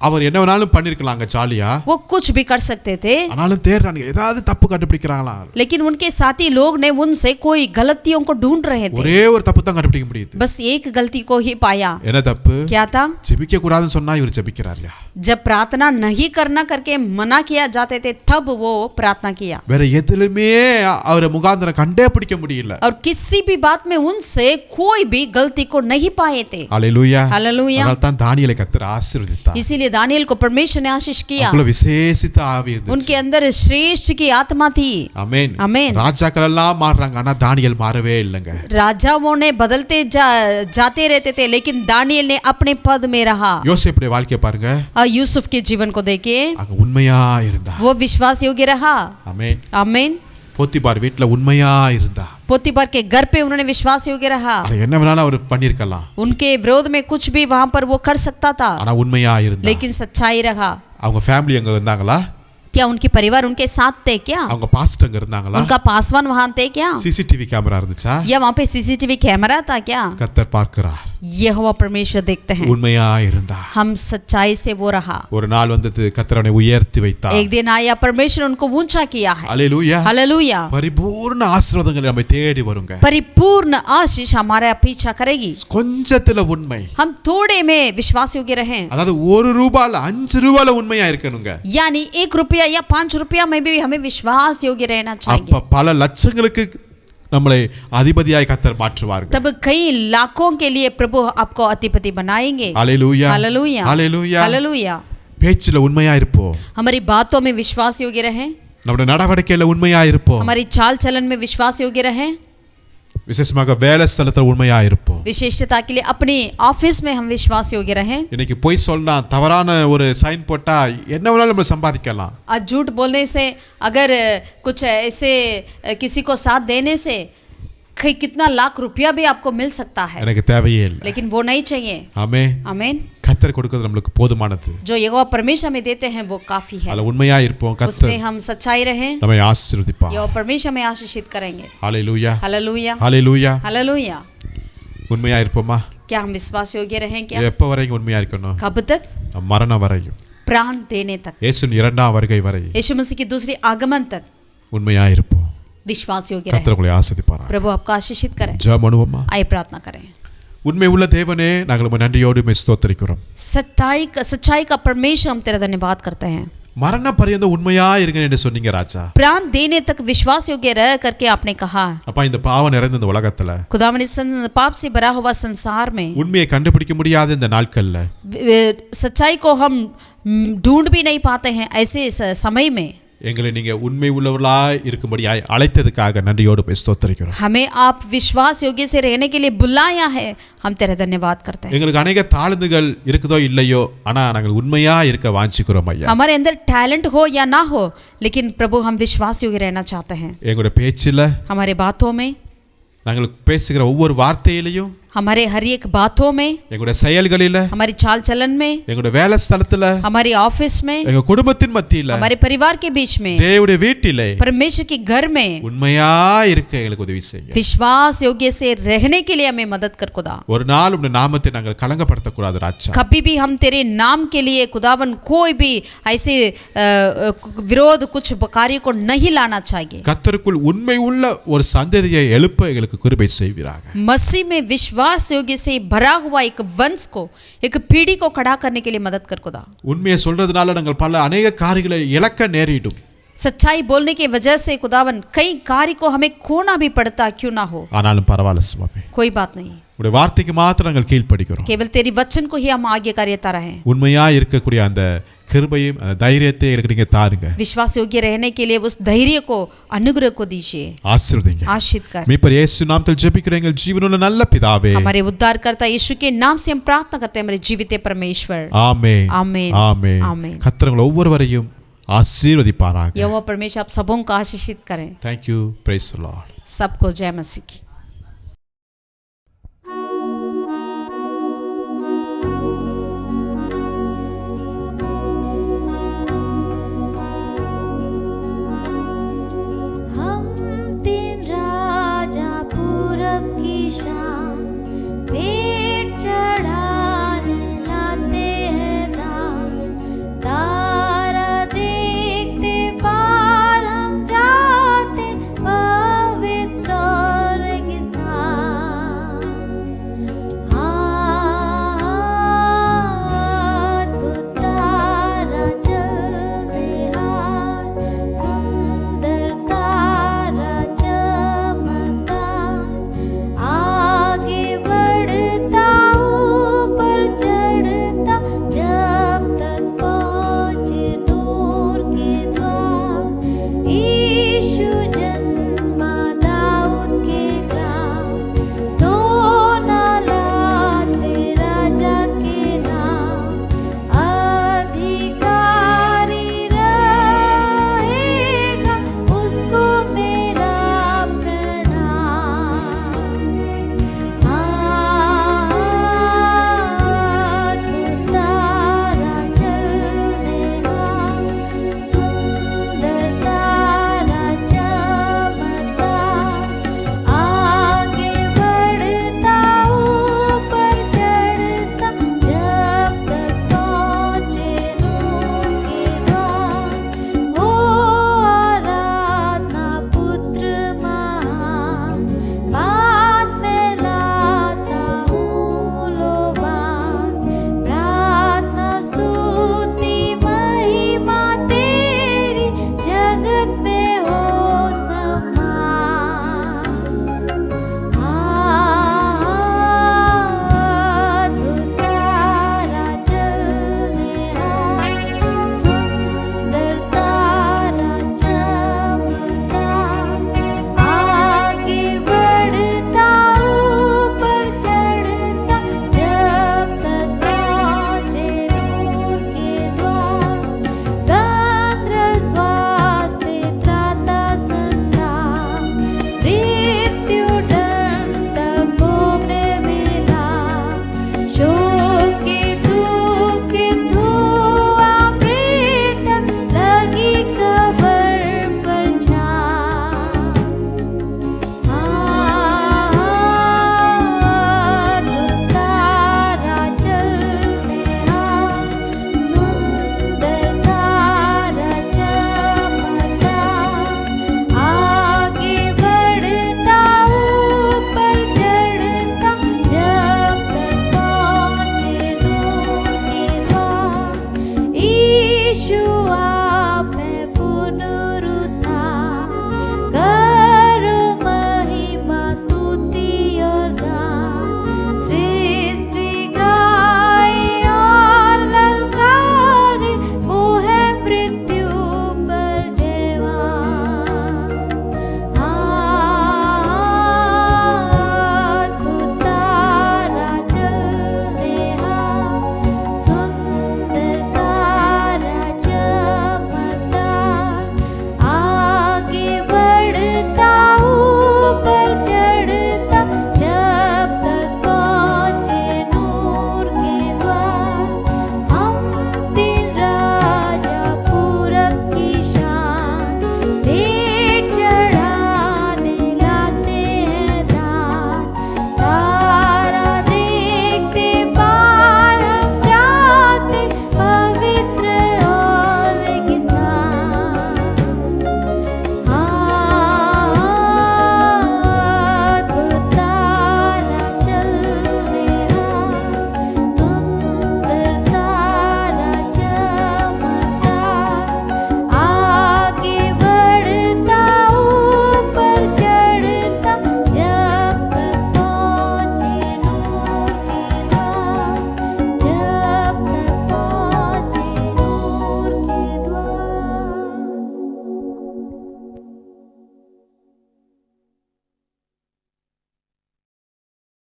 அவர் என்ன வேணாலும் பண்ணிருக்கலாங்க ஜாலியா. वो कुछ भी कर सकते थे, ஆனாலும் தேடுறாங்க ஏதாவது தப்பு கண்டுபிடிக்கறாங்களா. लेकिन उनके साथी लोग ने उनसे कोई गलतियों को ढूंढ रहे थे। ஒரே ஒரு தப்பு தான் கண்டுபிடிக்க முடியுது. बस एक गलती को ही पाया। என்ன தப்பு? क्या था? ஜெபிக்க கூடாதுன்னு சொன்னா இவர் ஜெபிக்கிறார்ல. जब प्रार्थना नहीं करना करके मना किया जाते थे, तब वो प्रार्थना किया। வேற எதிலுமே அவரை முகாந்திரம் கண்டே பிடிக்க முடியல. और किसी भी बात में उनसे कोई भी गलती को नहीं पाए थे। Hallelujah, hallelujah. அதனால தான் தானியேலை கர்த்தர் ஆசீர்வதித்தார். इसीलिए दानियेल को परमेश्वर ने आशीष किया। அவங்கள விசேஷித்த ஆவி இருந்துச்சு. उनके अंदर श्रेष्ठ की आत्मा थी। ஆமென். आमीन। ராஜாக்கள் எல்லாம் மாறுறாங்க, ஆனா தானியேல் மாறவே இல்லைங்க. राजाओं ने बदलते जाते रहते थे, लेकिन दानियेल ने अपने पद में रहा। யோசேப்புடைய வாழ்க்கையை பாருங்க. यूसुफ के जीवन को देखिए, அங்க உண்மையா இருந்தா. वो विश्वास योग्य रहा। ஆமென். आमीन। போத்திபார் வீட்ல உண்மையா இருந்தா. पोतीफर के घर पे उन्होंने विश्वास योग्य रहा। என்ன வேணாலும் அவர் பண்ணிருக்கலாம். उनके विरोध में कुछ भी वहां पर वो कर सकता था, ஆனா உண்மையா இருந்தா. लेकिन सच्चाई रहा। அவங்க ஃபேமிலி அங்க இருந்தாங்களா? क्या उनके परिवार उनके साथ थे क्या? அவங்க பாஸ்டர் அங்க இருந்தாங்களா? उनका पासवान वहां थे क्या? सीसीटीवी कैमरा இருந்துச்சா? या वहां पे सीसीटीवी कैमरा था क्या? கர்த்தர் பார்க்கிறார். यहोवा परमेश्वर देखते हैं। உண்மையா இருந்தா. हम सच्चाई से वो रहा। ஒரு நாள் வந்தது கர்த்தர் அவனை உயர்த்தி வைத்தார். एक दिन आया, परमेश्वर उनको ऊंचा किया है। Hallelujah, hallelujah. பரிபூர்ண ஆசீர்வாதங்கள் நம்மை தேடி வருங்க. परिपूर्ण आशीष हमारा पीछा करेगी। கொஞ்சத்துல உண்மை. हम थोड़े में विश्वास योग्य रहें, அதாவது 1 ரூபாயில 5 ரூபாயில உண்மையா இருக்கணுங்க. यानी 1 रुपया या 5 रुपया में भी हमें विश्वास योग्य रहना चाहिए। அப்ப பல லட்சங்களுக்கு நம்மளை அதிபதியாய் கர்த்தர் மாற்றுவார்கள். तब कई लाखों के लिए प्रभु आपको अधिपति बनाएंगे। Hallelujah, hallelujah, hallelujah, hallelujah. பேச்சில உண்மையா இருப்போம். हमारी बातों में विश्वास योग्य रहें, நம்முடைய நடவடிக்கையில உண்மையா இருப்போம். हमारी चाल चलन में विश्वास योग्य रहें, விசேஷமாக வேலை ஸ்தலத்துல உண்மையா இருப்போம். विशेषता के लिए अपने ऑफिस में हम विश्वास योग्य रहें। இன்னைக்கு பொய் சொன்னா தவறான ஒரு சைன் போட்டா என்ன வேணாலும் நம்ம சம்பாதிக்கலாம். आज झूठ बोलने से, अगर कुछ ऐसे किसी को साथ देने से कितना लाख रुपया भी आपको मिल सकता है, எனக்கு தேவையே இல்லை. लेकिन वो नहीं चाहिए। ஆமென். आमीन। கர்த்தர் கொடுக்கிறது நமக்கு போதுமானது. जो यहोवा परमेश्वर में देते हैं वो काफी है। அதுல உண்மையா இருப்போம். கர்த்தர் उसमें हम सच्चाई रहें, நம்மை ஆசீர்வதிப்பார். यहोवा परमेश्वर में आशीषित करेंगे। Hallelujah, hallelujah, hallelujah. हालेलुया। உண்மையா இருப்போமா? क्या हम विश्वास योग्य रहें क्या? எப்ப வரைக்கும் உண்மையா இருக்கணும்? कब तक? மரணம் வரையும். प्राण देने तक, இயேசுவின் இரண்டாம் வருகை வரை यीशु मसीह की दूसरी आगमन तक உண்மையா இருப்போம். विश्वास योग्य கர்த்தர் रहें। உங்களை ஆசீர்வதிப்பார். प्रभु आपको आशीषित करें। ஜெபம் பண்ணுவோமா? आइए प्रार्थना करें। உண்மை உள்ள தேவனே, நாங்கள் உம்மை நன்றியோடு உம்மை ஸ்தோத்திரிக்கிறோம். सच्चाई का परमेश्वर हम तेरा धन्यवाद करते हैं। மரண பரியந்த உண்மையா இருங்க என்று சொன்னீங்க ராஜா. प्राण देने तक विश्वास योग्य रह करके आपने कहा। அப்பா, இந்த பாவம் நிறைந்த இந்த உலகத்துல खुदावन इस पाप से भरा हुआ संसार में உண்மையை கண்டுபிடிக்க முடியாத இந்த நாட்கள்ல सच्चाई को हम ढूंढ भी नहीं पाते हैं, ऐसे समय में எங்களை நீங்க உண்மை உள்ளவர்களாய் இருக்கும்படியாய் அழைத்ததுக்காக நன்றியோடு உம்மை ஸ்தோத்திரிக்கிறோம். हमें आप विश्वास योग्य से रहने के लिए बुलाया है, हम तेरा धन्यवाद करते हैं। எங்களுக்கு अनेक தாழ்ந்துகள் இருக்குதோ இல்லையோ, ஆனா நாங்கள் உண்மையா இருக்க வாஞ்சிக்கிறோம் ஐயா. हमारे अंदर टैलेंट हो या ना हो, लेकिन प्रभु हम विश्वास योग्य रहना चाहते हैं। எங்களுடைய பேச்சில, हमारे बातों में, நாங்கள் பேசுகிற ஒவ்வொரு வார்த்தையிலையும், हमारे हर एक बातों में, எங்களுடைய செயல்களில, हमारी चाल चलन में, எங்களுடைய வேலை ஸ்தலத்துல, हमारे ऑफिस में, எங்க குடும்பத்தின் மத்தியில, हमारे परिवार के बीच में, தேவனுடைய வீட்டிலே परमेश्वर के घर में உண்மையா இருக்க எங்களுக்கு உதவி செய்யுங்க. विश्वास योग्य से रहने के लिए हमें मदद कर खुदा। ஒரு நாள் உம்முடைய நாமத்தை நாங்கள் கலங்கப்படுத்த கூடாது ராஜா. कभी भी हम तेरे नाम के लिए खुदावन कोई भी ऐसे विरोध कुछ कार्य को नहीं लाना चाहिए। கர்த்தருக்குள் உண்மை உள்ள ஒரு சந்ததியை எழுப்ப எங்களுக்கு கிருபை செய்வீராக. मसीह में विश्वास योग्य से भरा हुआ एक वंश को, एक पीढ़ी को खड़ा करने के लिए मदद कर खुदा। உண்மையை சொல்றதுனால நாங்கள் பல अनेक காரியங்களை இழக்க நேரிடும். सच्चाई बोलने की वजह से खुदावन कई कार्य को हमें खोना भी पड़ता क्यों ना हो, ஆனாலும் பரவாயில்ல சுவாமி, कोई बात नहीं, உடைய வார்த்தைக்கு மாத்திரம் நாங்கள் கீழ்ப்படிக்கிறோம். केवल तेरी वचन को ही हम आज्ञाकारिता रहें. உண்மையா இருக்கக்கூடிய அந்த கிருபையும் அந்த தைரியத்தை எனக்கு நீங்க தாருங்க. विश्वास योग्य रहने के लिए उस धैर्य को अनुग्रह को दीजिए, ஆசீர்வதிங்க. आशीष कर. மீட்பர் இயேசு நாமத்தில் ஜெபிக்கிறேன் எங்கள் ஜீவனுள்ள நல்ல பிதாவே. हमारे उद्धारकर्ता यीशु के नाम से हम प्रार्थना करते हैं, हमारे जीवित परमेश्वर. ஆமென். आमीन. ஆமென். आमीन. கர்த்தர் உங்களை ஒவ்வொருவரையும் ஆசீர்வதிப்பாராக. यहोवा परमेश्वर आप सबों को आशीषित करें. Thank you. Praise the Lord. सबको जय मसीह की.